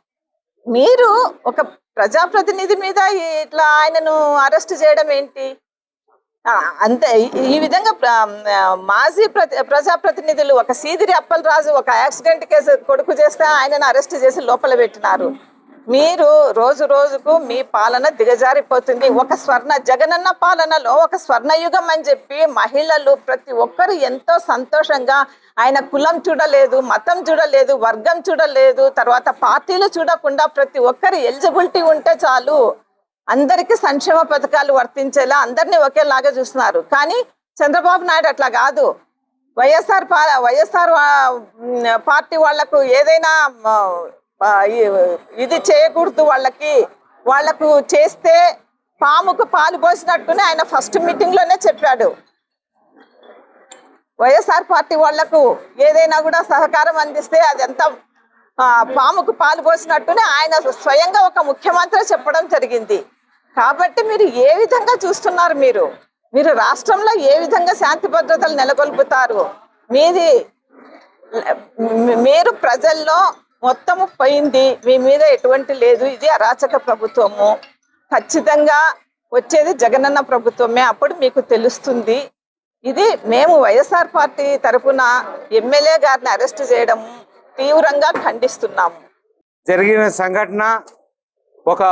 Speaker 7: మీరు ఒక ప్రజాప్రతినిధి మీద ఇట్లా ఆయనను అరెస్ట్ చేయడం ఏంటి? అంతే. ఈ విధంగా మాజీ ప్రజాప్రతినిధులు, ఒక సీదిరి అప్పలరాజు ఒక యాక్సిడెంట్ కేసు కొడుకు చేస్తే ఆయనను అరెస్ట్ చేసి లోపల పెట్టినారు. మీరు రోజు రోజుకు మీ పాలన దిగజారిపోతుంది. ఒక జగనన్న పాలనలో ఒక స్వర్ణయుగం అని చెప్పి మహిళలు ప్రతి ఒక్కరు ఎంతో సంతోషంగా, ఆయన కులం చూడలేదు, మతం చూడలేదు, వర్గం చూడలేదు, తర్వాత పార్టీలు చూడకుండా ప్రతి ఒక్కరు ఎలిజిబిలిటీ ఉంటే చాలు, అందరికీ సంక్షేమ పథకాలు వర్తించేలా అందరినీ ఒకేలాగా చూస్తున్నారు. కానీ చంద్రబాబు నాయుడు అట్లా కాదు. వైఎస్ఆర్ పార్టీ వాళ్లకు ఏదైనా ఇది చేయకూడదు, వాళ్లకు చేస్తే పాముకు పాలు పోసినట్టునే ఆయన ఫస్ట్ మీటింగ్ లోనే చెప్పాడు. వైఎస్ఆర్ పార్టీ వాళ్లకు ఏదైనా కూడా సహకారం అందిస్తే అదంతా పాముకు పాలు పోసినట్టునే ఆయన స్వయంగా ఒక ముఖ్యమంత్రి చెప్పడం జరిగింది. కాబట్టి మీరు ఏ విధంగా చూస్తున్నారు? మీరు రాష్ట్రంలో ఏ విధంగా శాంతి భద్రతలు నెలకొల్పుతారు? మీరు ప్రజల్లో మొత్తము పోయింది, మీ మీద ఎటువంటి లేదు. ఇది అరాచక ప్రభుత్వము. ఖచ్చితంగా వచ్చేది జగనన్న ప్రభుత్వమే, అప్పుడు మీకు తెలుస్తుంది. ఇది మేము వైఎస్ఆర్ పార్టీ తరఫున ఎమ్మెల్యే గారిని అరెస్ట్ చేయడం తీవ్రంగా ఖండిస్తున్నాము.
Speaker 8: జరిగిన సంఘటన ఒక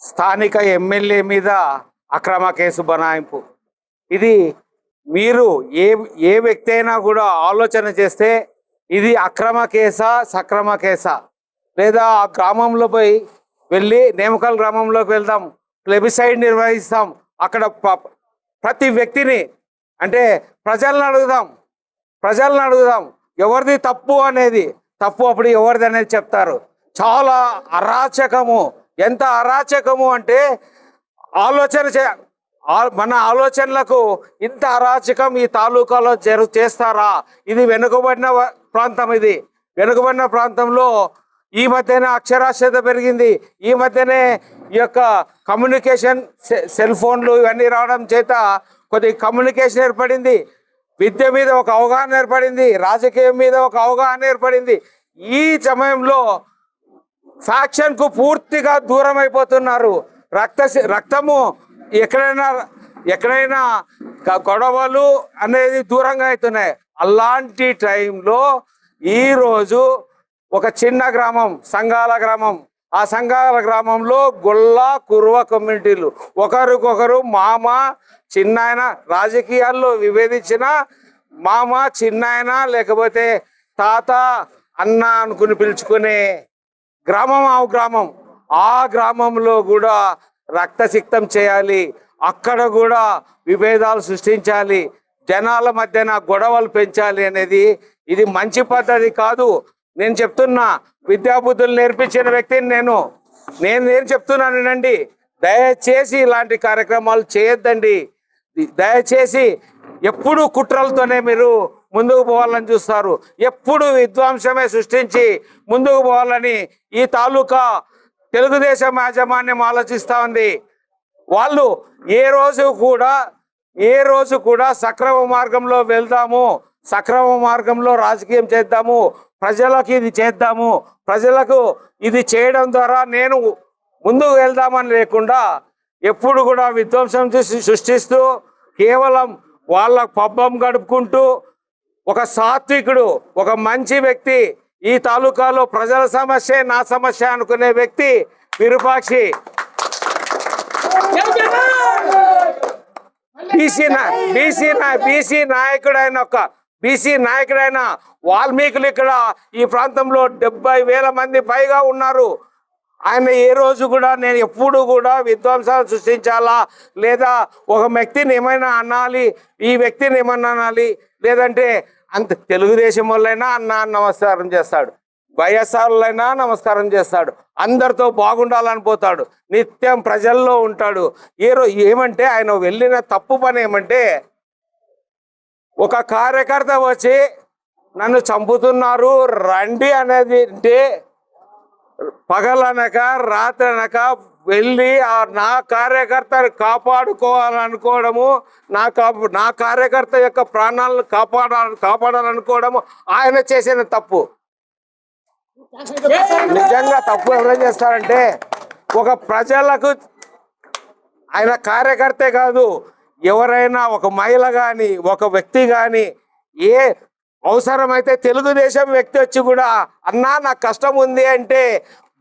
Speaker 8: స్థానిక ఎమ్మెల్యే మీద అక్రమ కేసు బనాయింపు. ఇది మీరు ఏ వ్యక్తి అయినా కూడా ఆలోచన చేస్తే ఇది అక్రమ కేసా, సక్రమ కేసా, లేదా ఆ గ్రామంలో వెళ్ళి నేమకల్ గ్రామంలోకి వెళ్దాం, ప్లెబిసైడ్ నిర్వహిస్తాం, అక్కడ ప్రతి వ్యక్తిని అంటే ప్రజలను అడుగుదాం ఎవరిది తప్పు అనేది, తప్పు అప్పుడు ఎవరిది అనేది చెప్తారు. చాలా అరాచకము. ఎంత అరాచకము అంటే మన ఆలోచనలకు ఇంత అరాచకం ఈ తాలూకాలో చేస్తారా? ఇది వెనుకబడిన ప్రాంతం. ఇది వెనుకబడిన ప్రాంతంలో ఈ మధ్యనే అక్షరాస్యత పెరిగింది. ఈ మధ్యనే ఈ యొక్క కమ్యూనికేషన్, సెల్ ఫోన్లు ఇవన్నీ రావడం చేత కొద్ది కమ్యూనికేషన్ ఏర్పడింది. విద్య మీద ఒక అవగాహన ఏర్పడింది, రాజకీయం మీద ఒక అవగాహన ఏర్పడింది. ఈ సమయంలో ఫ్యాక్షన్కు పూర్తిగా దూరం అయిపోతున్నారు. రక్తము ఎక్కడైనా గొడవలు అనేది దూరంగా అవుతున్నాయి. అలాంటి టైంలో ఈరోజు ఒక చిన్న గ్రామం, సంఘాల గ్రామం, ఆ సంఘాల గ్రామంలో గొల్ల కుర్వ కమ్యూనిటీలు ఒకరికొకరు మామ చిన్నాయన, రాజకీయాల్లో విభేదించిన మామ చిన్నాయన లేకపోతే తాత అన్న అనుకుని పిలుచుకునే గ్రామం. ఆ గ్రామంలో కూడా రక్తసిక్తం చేయాలి, అక్కడ కూడా విభేదాలు సృష్టించాలి, జనాల మధ్యన గొడవలు పెంచాలి అనేది ఇది మంచి పద్ధతి కాదు. నేను చెప్తున్నా, విద్యాబుద్ధులు నేర్పించిన వ్యక్తిని నేను చెప్తున్నాను వినండి. దయచేసి ఇలాంటి కార్యక్రమాలు చేయొద్దండి. దయచేసి ఎప్పుడు కుట్రలతోనే మీరు ముందుకు పోవాలని చూస్తారు, ఎప్పుడు విధ్వంసమే సృష్టించి ముందుకు పోవాలని ఈ తాలూకా తెలుగుదేశం యాజమాన్యం ఆలోచిస్తూ ఉంది. వాళ్ళు ఏ రోజు కూడా సక్రమ మార్గంలో వెళ్దాము, సక్రమ మార్గంలో రాజకీయం చేద్దాము, ప్రజలకు ఇది చేద్దాము, ప్రజలకు ఇది చేయడం ద్వారా నేను ముందుకు వెళ్దామని లేకుండా ఎప్పుడు కూడా విధ్వంసం సృష్టిస్తూ కేవలం వాళ్ళ పబ్బం గడుపుకుంటూ ఒక సాత్వికుడు, ఒక మంచి వ్యక్తి, ఈ తాలూకాలో ప్రజల సమస్య నా సమస్య అనుకునే వ్యక్తి విరూపాక్షి. బీసీ నాయకుడైన వాల్మీకులు ఇక్కడ ఈ ప్రాంతంలో 70,000 మంది పైగా ఉన్నారు. ఆయన ఏ రోజు కూడా నేను ఎప్పుడు కూడా విధ్వంసాలు సృష్టించాలా, లేదా ఒక వ్యక్తిని ఏమైనా అనాలి, ఈ వ్యక్తిని ఏమన్నా అనాలి, లేదంటే అంత తెలుగుదేశం వాళ్ళైనా నమస్కారం చేస్తాడు, వైఎస్ఆర్లైనా నమస్కారం చేస్తాడు, అందరితో బాగుండాలని పోతాడు, నిత్యం ప్రజల్లో ఉంటాడు. ఏమంటే ఆయన వెళ్ళిన తప్పు పని ఏమంటే ఒక కార్యకర్త వచ్చి నన్ను చంపుతున్నారు రండి అనేది అంటే పగలనక రాత్రనక వెళ్ళి నా కార్యకర్తను కాపాడుకోవాలనుకోవడము నా కార్యకర్త యొక్క ప్రాణాలను కాపాడాలనుకోవడము ఆయన చేసిన తప్పు. నిజంగా తప్పు ఎవరేం చేస్తారంటే ఒక ప్రజలకు ఆయన కార్యకర్తే కాదు, ఎవరైనా ఒక మహిళ కానీ ఒక వ్యక్తి కానీ ఏ అవసరమైతే తెలుగుదేశం వ్యక్తి వచ్చి కూడా అన్నా నాకు కష్టం ఉంది అంటే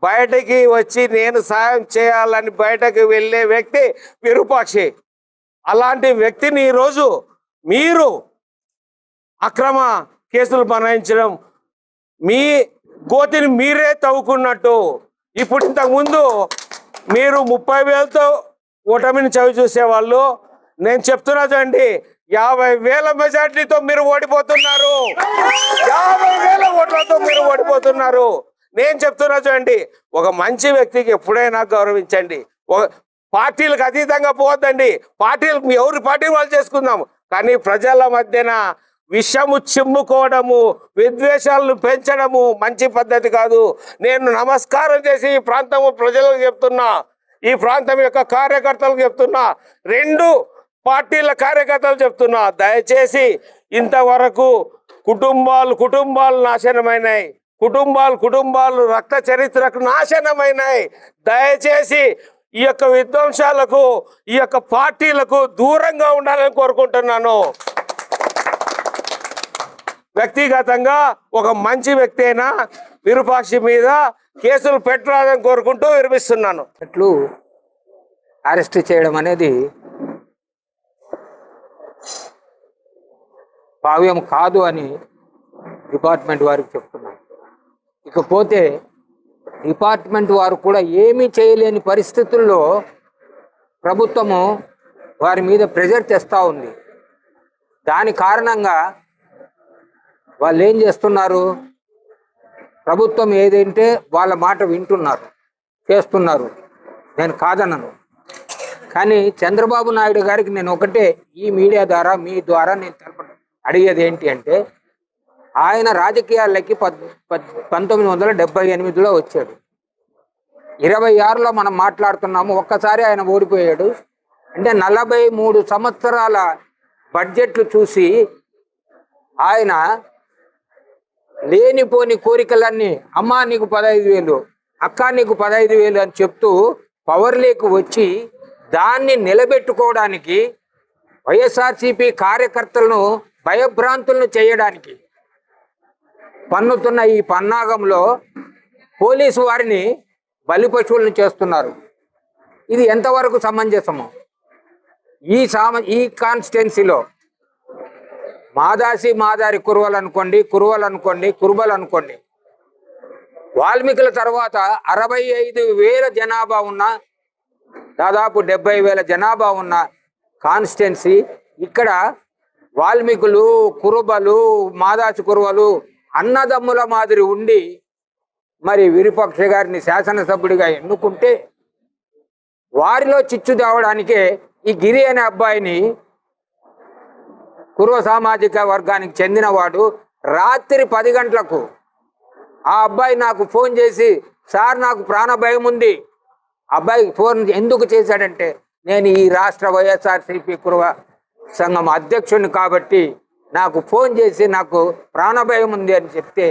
Speaker 8: బయటకి వచ్చి నేను సాయం చేయాలని బయటకు వెళ్ళే వ్యక్తి విరూపాక్షి. అలాంటి వ్యక్తిని ఈరోజు మీరు అక్రమ కేసులు బనాయించడం మీ గోతిని మీరే తవ్వుకున్నట్టు. ఇప్పుడు ఇంతకుముందు మీరు 30,000తో ఓటమిని చవి చూసేవాళ్ళు, నేను చెప్తున్నా చూడండి 50,000 మెజార్టీతో మీరు ఓడిపోతున్నారు. 50,000 ఓట్లతో మీరు ఓడిపోతున్నారు. నేను చెప్తున్నా చూడండి, ఒక మంచి వ్యక్తికి ఎప్పుడైనా గౌరవించండి. పార్టీలకు అతీతంగా పోవద్దండి. పార్టీలు ఎవరి పార్టీ వాళ్ళు చేసుకుందాము, కానీ ప్రజల మధ్యన విషము చిమ్ముకోవడము, విద్వేషాలను పెంచడము మంచి పద్ధతి కాదు. నేను నమస్కారం చేసి ఈ ప్రాంతం ప్రజలకు చెప్తున్నా, ఈ ప్రాంతం యొక్క కార్యకర్తలకు చెప్తున్నా, 2 పార్టీల కార్యకర్తలు చెప్తున్నా, దయచేసి ఇంతవరకు కుటుంబాలు నాశనమైనాయి, కుటుంబాలు రక్త చరిత్రకు నాశనమైనాయి. దయచేసి ఈ యొక్క విధ్వంసాలకు ఈ యొక్క పార్టీలకు దూరంగా ఉండాలని కోరుకుంటున్నాను. వ్యక్తిగతంగా ఒక మంచి వ్యక్తి అయినా విరూపాక్షి మీద కేసులు పెట్టరాదని కోరుకుంటూ విరమిస్తున్నాను.
Speaker 9: అరెస్ట్ చేయడం అనేది భావ్యం కాదు అని డిపార్ట్మెంట్ వారికి చెప్తున్నాను. ఇకపోతే డిపార్ట్మెంట్ వారు కూడా ఏమీ చేయలేని పరిస్థితుల్లో ప్రభుత్వము వారి మీద ప్రెజర్ తెస్తూ ఉంది. దాని కారణంగా వాళ్ళు ఏం చేస్తున్నారు, ప్రభుత్వం ఏదంటే వాళ్ళ మాట వింటున్నారు, చేస్తున్నారు. నేను కాదనను, కానీ చంద్రబాబు నాయుడు గారికి నేను ఒకటే ఈ మీడియా ద్వారా మీ ద్వారా నేను అడిగేది ఏంటి అంటే, ఆయన రాజకీయాలకి 1978లో వచ్చాడు. 26లో మనం మాట్లాడుతున్నాము. ఒక్కసారి ఆయన ఓడిపోయాడు అంటే 43 సంవత్సరాల బడ్జెట్లు చూసి ఆయన లేనిపోని కోరికలన్నీ అమ్మా నీకు 15,000, అక్క నీకు 15,000 అని చెప్తూ పవర్లోకి వచ్చి దాన్ని నిలబెట్టుకోవడానికి వైఎస్ఆర్సీపీ కార్యకర్తలను భయభ్రాంతులను చేయడానికి పన్నుతున్న ఈ పన్నాగంలో పోలీసు వారిని బలిపశువులను చేస్తున్నారు. ఇది ఎంతవరకు సమంజసము? ఈ కాన్స్టిట్యున్సీలో మాదారి కురువలు అనుకోండి, కురుబలు అనుకోండి, వాల్మీకుల తర్వాత 65,000 జనాభా ఉన్న, దాదాపు 70,000 జనాభా ఉన్న కాన్స్టిట్యున్సీ. ఇక్కడ వాల్మీకులు, కురుబలు, కురువలు అన్నదమ్ముల మాదిరి ఉండి మరి విరూపాక్ష గారిని శాసనసభ్యుడిగా ఎన్నుకుంటే వారిలో చిచ్చు తేవడానికే ఈ గిరి అనే అబ్బాయిని, కురువ సామాజిక వర్గానికి చెందినవాడు, రాత్రి 10 గంటలకు ఆ అబ్బాయి నాకు ఫోన్ చేసి, సార్ నాకు ప్రాణ భయం ఉంది. అబ్బాయి ఫోన్ ఎందుకు చేశాడంటే, నేను ఈ రాష్ట్ర వైఎస్ఆర్సీపీ కురువ సంఘం అధ్యక్షుడిని కాబట్టి నాకు ఫోన్ చేసి నాకు ప్రాణభయం ఉంది అని చెప్తే,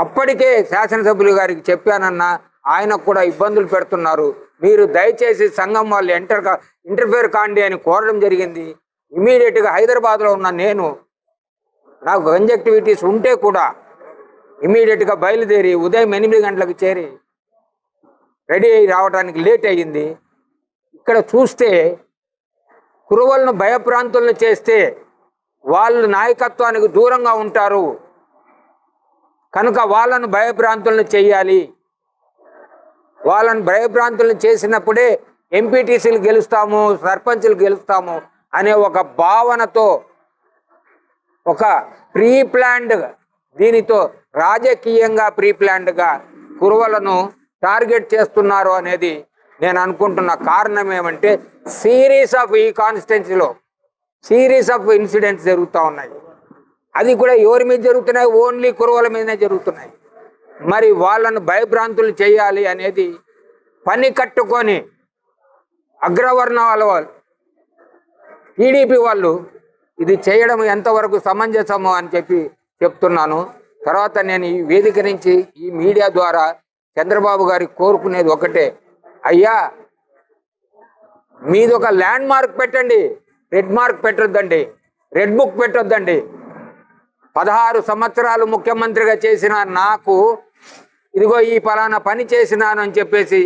Speaker 9: అప్పటికే శాసనసభ్యులు గారికి చెప్పానన్నా ఆయనకు కూడా ఇబ్బందులు పెడుతున్నారు, మీరు దయచేసి సంఘం వాళ్ళు ఇంటర్ఫేర్ కాండి అని కోరడం జరిగింది. ఇమీడియట్గా హైదరాబాద్లో ఉన్న నేను, నాకు కంజక్టివిటీస్ ఉంటే కూడా ఇమీడియట్గా బయలుదేరి ఉదయం 8 గంటలకు చేరి రెడీ అయ్యి రావడానికి లేట్ అయ్యింది. ఇక్కడ చూస్తే కురువలను భయప్రాంతులను చేస్తే వాళ్ళు నాయకత్వానికి దూరంగా ఉంటారు కనుక వాళ్ళను భయభ్రాంతులను చేయాలి. వాళ్ళని భయభ్రాంతులను చేసినప్పుడే ఎంపీటీసీలు గెలుస్తాము, సర్పంచులు గెలుస్తాము అనే ఒక భావనతో, ఒక ప్రీ ప్లాన్డ్, దీనితో రాజకీయంగా ప్రీ ప్లాన్డ్గా కురువలను టార్గెట్ చేస్తున్నారు అనేది నేను అనుకుంటున్న కారణం ఏమంటే, ఈ కాన్స్టిట్యున్సీలో సిరీస్ ఆఫ్ ఇన్సిడెంట్స్ జరుగుతూ ఉన్నాయి. అది కూడా ఎవరి మీద జరుగుతున్నాయి? ఓన్లీ కురవల మీదనే జరుగుతున్నాయి. మరి వాళ్ళను భయభ్రాంతులు చేయాలి అనేది పని కట్టుకొని అగ్రవర్ణాల వాళ్ళు టీడీపీ వాళ్ళు ఇది చేయడం ఎంతవరకు సమంజసము అని చెప్పి చెప్తున్నాను. తర్వాత నేను ఈ వేదిక నుంచి ఈ మీడియా ద్వారా చంద్రబాబు గారికి కోరుకునేది ఒకటే, అయ్యా మీది ఒక ల్యాండ్ మార్క్ పెట్టండి, రెడ్ మార్క్ పెట్టొద్దండి, రెడ్ బుక్ పెట్టొద్దండి. 16 సంవత్సరాలు ముఖ్యమంత్రిగా చేసిన నాకు ఇదిగో ఈ పలానా పని చేసినాను అని చెప్పేసి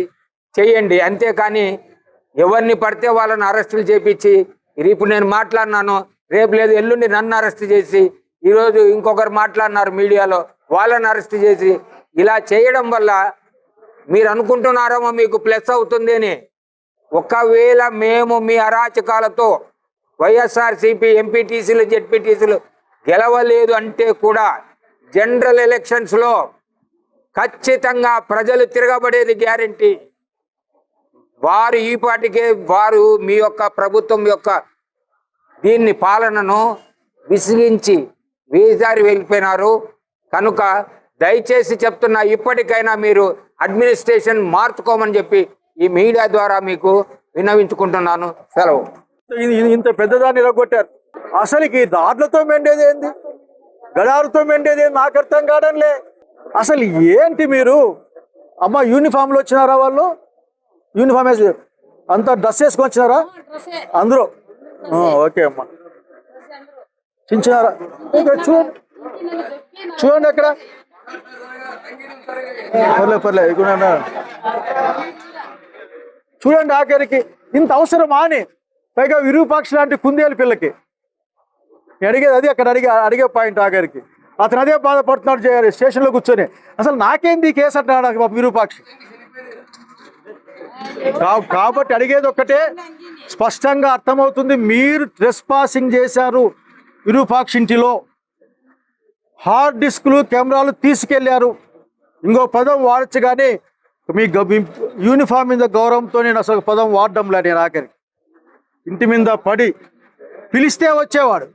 Speaker 9: చెయ్యండి. అంతేకాని ఎవరిని పడితే వాళ్ళని అరెస్టులు చేపించి ఇప్పుడు నేను మాట్లాడినాను, రేపు లేదు ఎల్లుండి నన్ను అరెస్ట్ చేసి, ఈరోజు ఇంకొకరు మాట్లాడినారు మీడియాలో వాళ్ళని అరెస్ట్ చేసి, ఇలా చేయడం వల్ల మీరు అనుకుంటున్నారేమో మీకు ప్లస్ అవుతుంది అని. ఒకవేళ మేము మీ అరాచకాలతో వైఎస్ఆర్సీపీ ఎంపీటీసీలు జెడ్పీటీసీలు గెలవలేదు అంటే కూడా జనరల్ ఎలక్షన్స్లో ఖచ్చితంగా ప్రజలు తిరగబడేది గ్యారెంటీ. వారు ఈ పాటికే వారు మీ యొక్క ప్రభుత్వం యొక్క దీన్ని పాలనను విసిగించి వేసారి వెళ్ళిపోయినారు. కనుక దయచేసి చెప్తున్నా, ఇప్పటికైనా మీరు అడ్మినిస్ట్రేషన్ మార్చుకోమని చెప్పి ఈ మీడియా ద్వారా మీకు విన్నవించుకుంటున్నాను. సెలవు.
Speaker 10: ఇంత పెద్దదాన్ని ఇరగొట్టారు. అసలుకి దాడులతో మెండేది ఏంది, గడారుతో మెండేది ఏంది నాకు అర్థం కావడంలే. అసలు ఏంటి మీరు? అమ్మ యూనిఫామ్లో వచ్చినారా? వాళ్ళు యూనిఫామ్ వేసి అంతా డ్రెస్ వేసుకొని వచ్చినారా అందరూ? ఓకే అమ్మా, చించినారా? చూడండి చూడండి అక్కడ పర్లేదు చూడండి. ఆఖరికి ఇంత అవసరమా అని, పైగా విరూపాక్ష లాంటి కుందేలు పిల్లకి అడిగేది అది. అక్కడ అడిగే పాయింట్ ఆఖరికి అతను అదే బాధపడుతున్నాడు స్టేషన్లో కూర్చొని. అసలు నాకేంది కేసు అంటున్నాడు విరూపాక్షి. కాబట్టి అడిగేది ఒక్కటే, స్పష్టంగా అర్థమవుతుంది, మీరు ట్రెస్ పాసింగ్ చేశారు విరూపాక్షి ఇంటిలో, హార్డ్ డిస్క్లు కెమెరాలు తీసుకెళ్లారు. ఇంకో పదం వాడచ్చు కానీ మీ యూనిఫామ్ మీద గౌరవంతో నేను అసలు పదం వాడడంలే. నేను ఆఖరికి ఇంటి మీద పడి పిలిస్తే వచ్చేవాడు,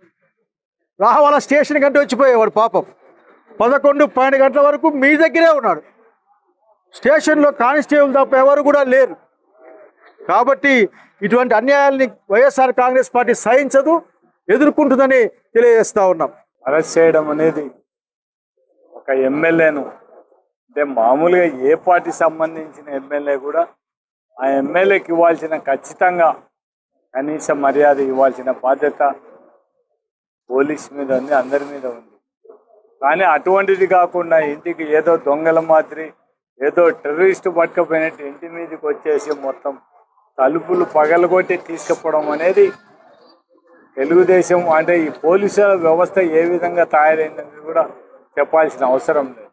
Speaker 10: రావాల స్టేషన్ కంటే వచ్చిపోయేవాడు. పాపం 11-12 గంటల వరకు మీ దగ్గరే ఉన్నాడు. స్టేషన్లో కానిస్టేబుల్ తప్ప ఎవరు కూడా లేరు. కాబట్టి ఇటువంటి అన్యాయాల్ని వైఎస్ఆర్ కాంగ్రెస్ పార్టీ సహించదు, ఎదుర్కొంటుందని తెలియజేస్తా ఉన్నాం.
Speaker 11: అరెస్ట్ చేయడం అనేది ఒక ఎమ్మెల్యేను, అంటే మామూలుగా ఏ పార్టీ సంబంధించిన ఎమ్మెల్యే కూడా ఆ ఎమ్మెల్యేకి ఇవ్వాల్సిన, ఖచ్చితంగా కనీస మర్యాద ఇవ్వాల్సిన బాధ్యత పోలీస్ మీద ఉంది, అందరి మీద ఉంది. కానీ అటువంటిది కాకుండా ఇంటికి ఏదో దొంగల మాదిరి, ఏదో టెర్రరిస్టు పట్టుకపోయినట్టు ఇంటి మీదకి వచ్చేసి మొత్తం తలుపులు పగలగొట్టి తీసుకుపోవడం అనేది తెలుగుదేశం, అంటే ఈ పోలీసుల వ్యవస్థ ఏ విధంగా తయారైందని కూడా చెప్పాల్సిన అవసరం లేదు.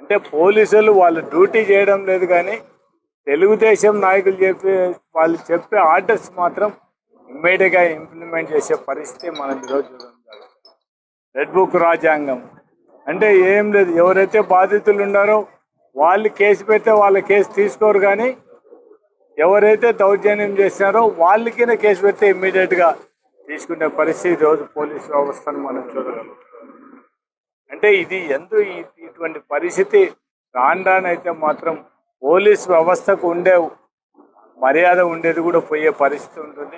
Speaker 11: అంటే పోలీసులు వాళ్ళు డ్యూటీ చేయడం లేదు, కానీ తెలుగుదేశం నాయకులు చెప్పే ఆర్డర్స్ మాత్రం ఇమ్మీడియట్గా ఇంప్లిమెంట్ చేసే పరిస్థితి మనం ఈరోజు చూడాలి. రెడ్ బుక్ రాజ్యాంగం అంటే ఏం లేదు, ఎవరైతే బాధితులు ఉన్నారో వాళ్ళు కేసు పెడితే వాళ్ళ కేసు తీసుకోరు, కానీ ఎవరైతే దౌర్జన్యం చేసినారో వాళ్ళకినే కేసు పెడితే ఇమ్మీడియట్గా తీసుకునే పరిస్థితి రోజు పోలీసు వ్యవస్థను మనం చూడగలం. అంటే ఇది ఇటువంటి పరిస్థితి రానైతే మాత్రం పోలీస్ వ్యవస్థకు ఉండే మర్యాద ఉండేది కూడా పోయే పరిస్థితి ఉంటుంది.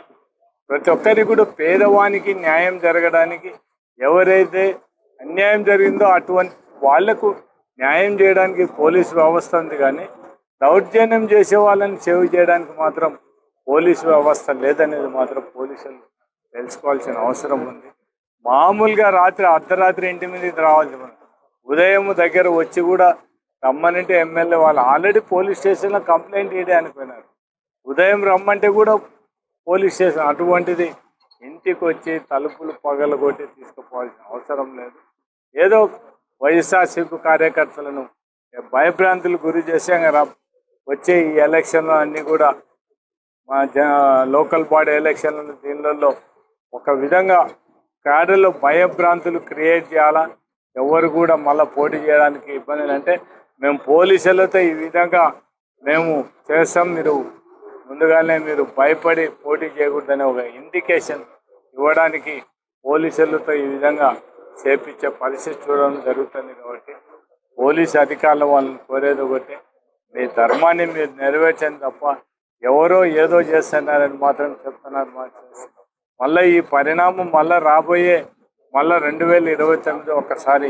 Speaker 11: ప్రతి ఒక్కరికి కూడా పేదవానికి న్యాయం జరగడానికి, ఎవరైతే అన్యాయం జరిగిందో అటువంటి వాళ్లకు న్యాయం చేయడానికి పోలీసు వ్యవస్థ ఉంది, కానీ దౌర్జన్యం చేసే వాళ్ళని సేవ్ చేయడానికి మాత్రం పోలీసు వ్యవస్థ లేదనేది మాత్రం పోలీసులు తెలుసుకోవాల్సిన అవసరం ఉంది. మామూలుగా అర్ధరాత్రి ఇంటి మీదకి రావాల్సి, ఉదయం దగ్గర వచ్చి కూడా రమ్మనంటే ఎమ్మెల్యే వాళ్ళు ఆల్రెడీ పోలీస్ స్టేషన్లో కంప్లైంట్ చేయడానికి పోయినారు. ఉదయం రమ్మంటే కూడా పోలీస్ స్టేషన్, అటువంటిది ఇంటికి వచ్చి తలుపులు పగలగొట్టి తీసుకుపోవాల్సిన అవసరం లేదు. ఏదో వైఎస్ఆర్సీపీ కార్యకర్తలను భయభ్రాంతులు గురి చేసి వచ్చే ఈ ఎలక్షన్లు అన్నీ కూడా మా లోకల్ బాడీ ఎలక్షన్లు దీనిలో ఒక విధంగా క్యాడర్లో భయభ్రాంతులు క్రియేట్ చేయాలా, ఎవరు కూడా మళ్ళీ పోటీ చేయడానికి ఇబ్బంది. అంటే మేము పోలీసులతో ఈ విధంగా మేము చేస్తాం, మీరు ముందుగానే మీరు భయపడి పోటీ చేయకూడదనే ఒక ఇండికేషన్ ఇవ్వడానికి పోలీసులతో ఈ విధంగా చేపించే పరిస్థితి చూడడం జరుగుతుంది. కాబట్టి పోలీస్ అధికారులు వాళ్ళని కోరేది ఒకటి, మీ ధర్మాన్ని మీరు నెరవేర్చండి తప్ప ఎవరో ఏదో చేస్తున్నారని మాత్రం చెప్తున్నారు. మళ్ళీ ఈ పరిణామం రాబోయే 2029 ఒక్కసారి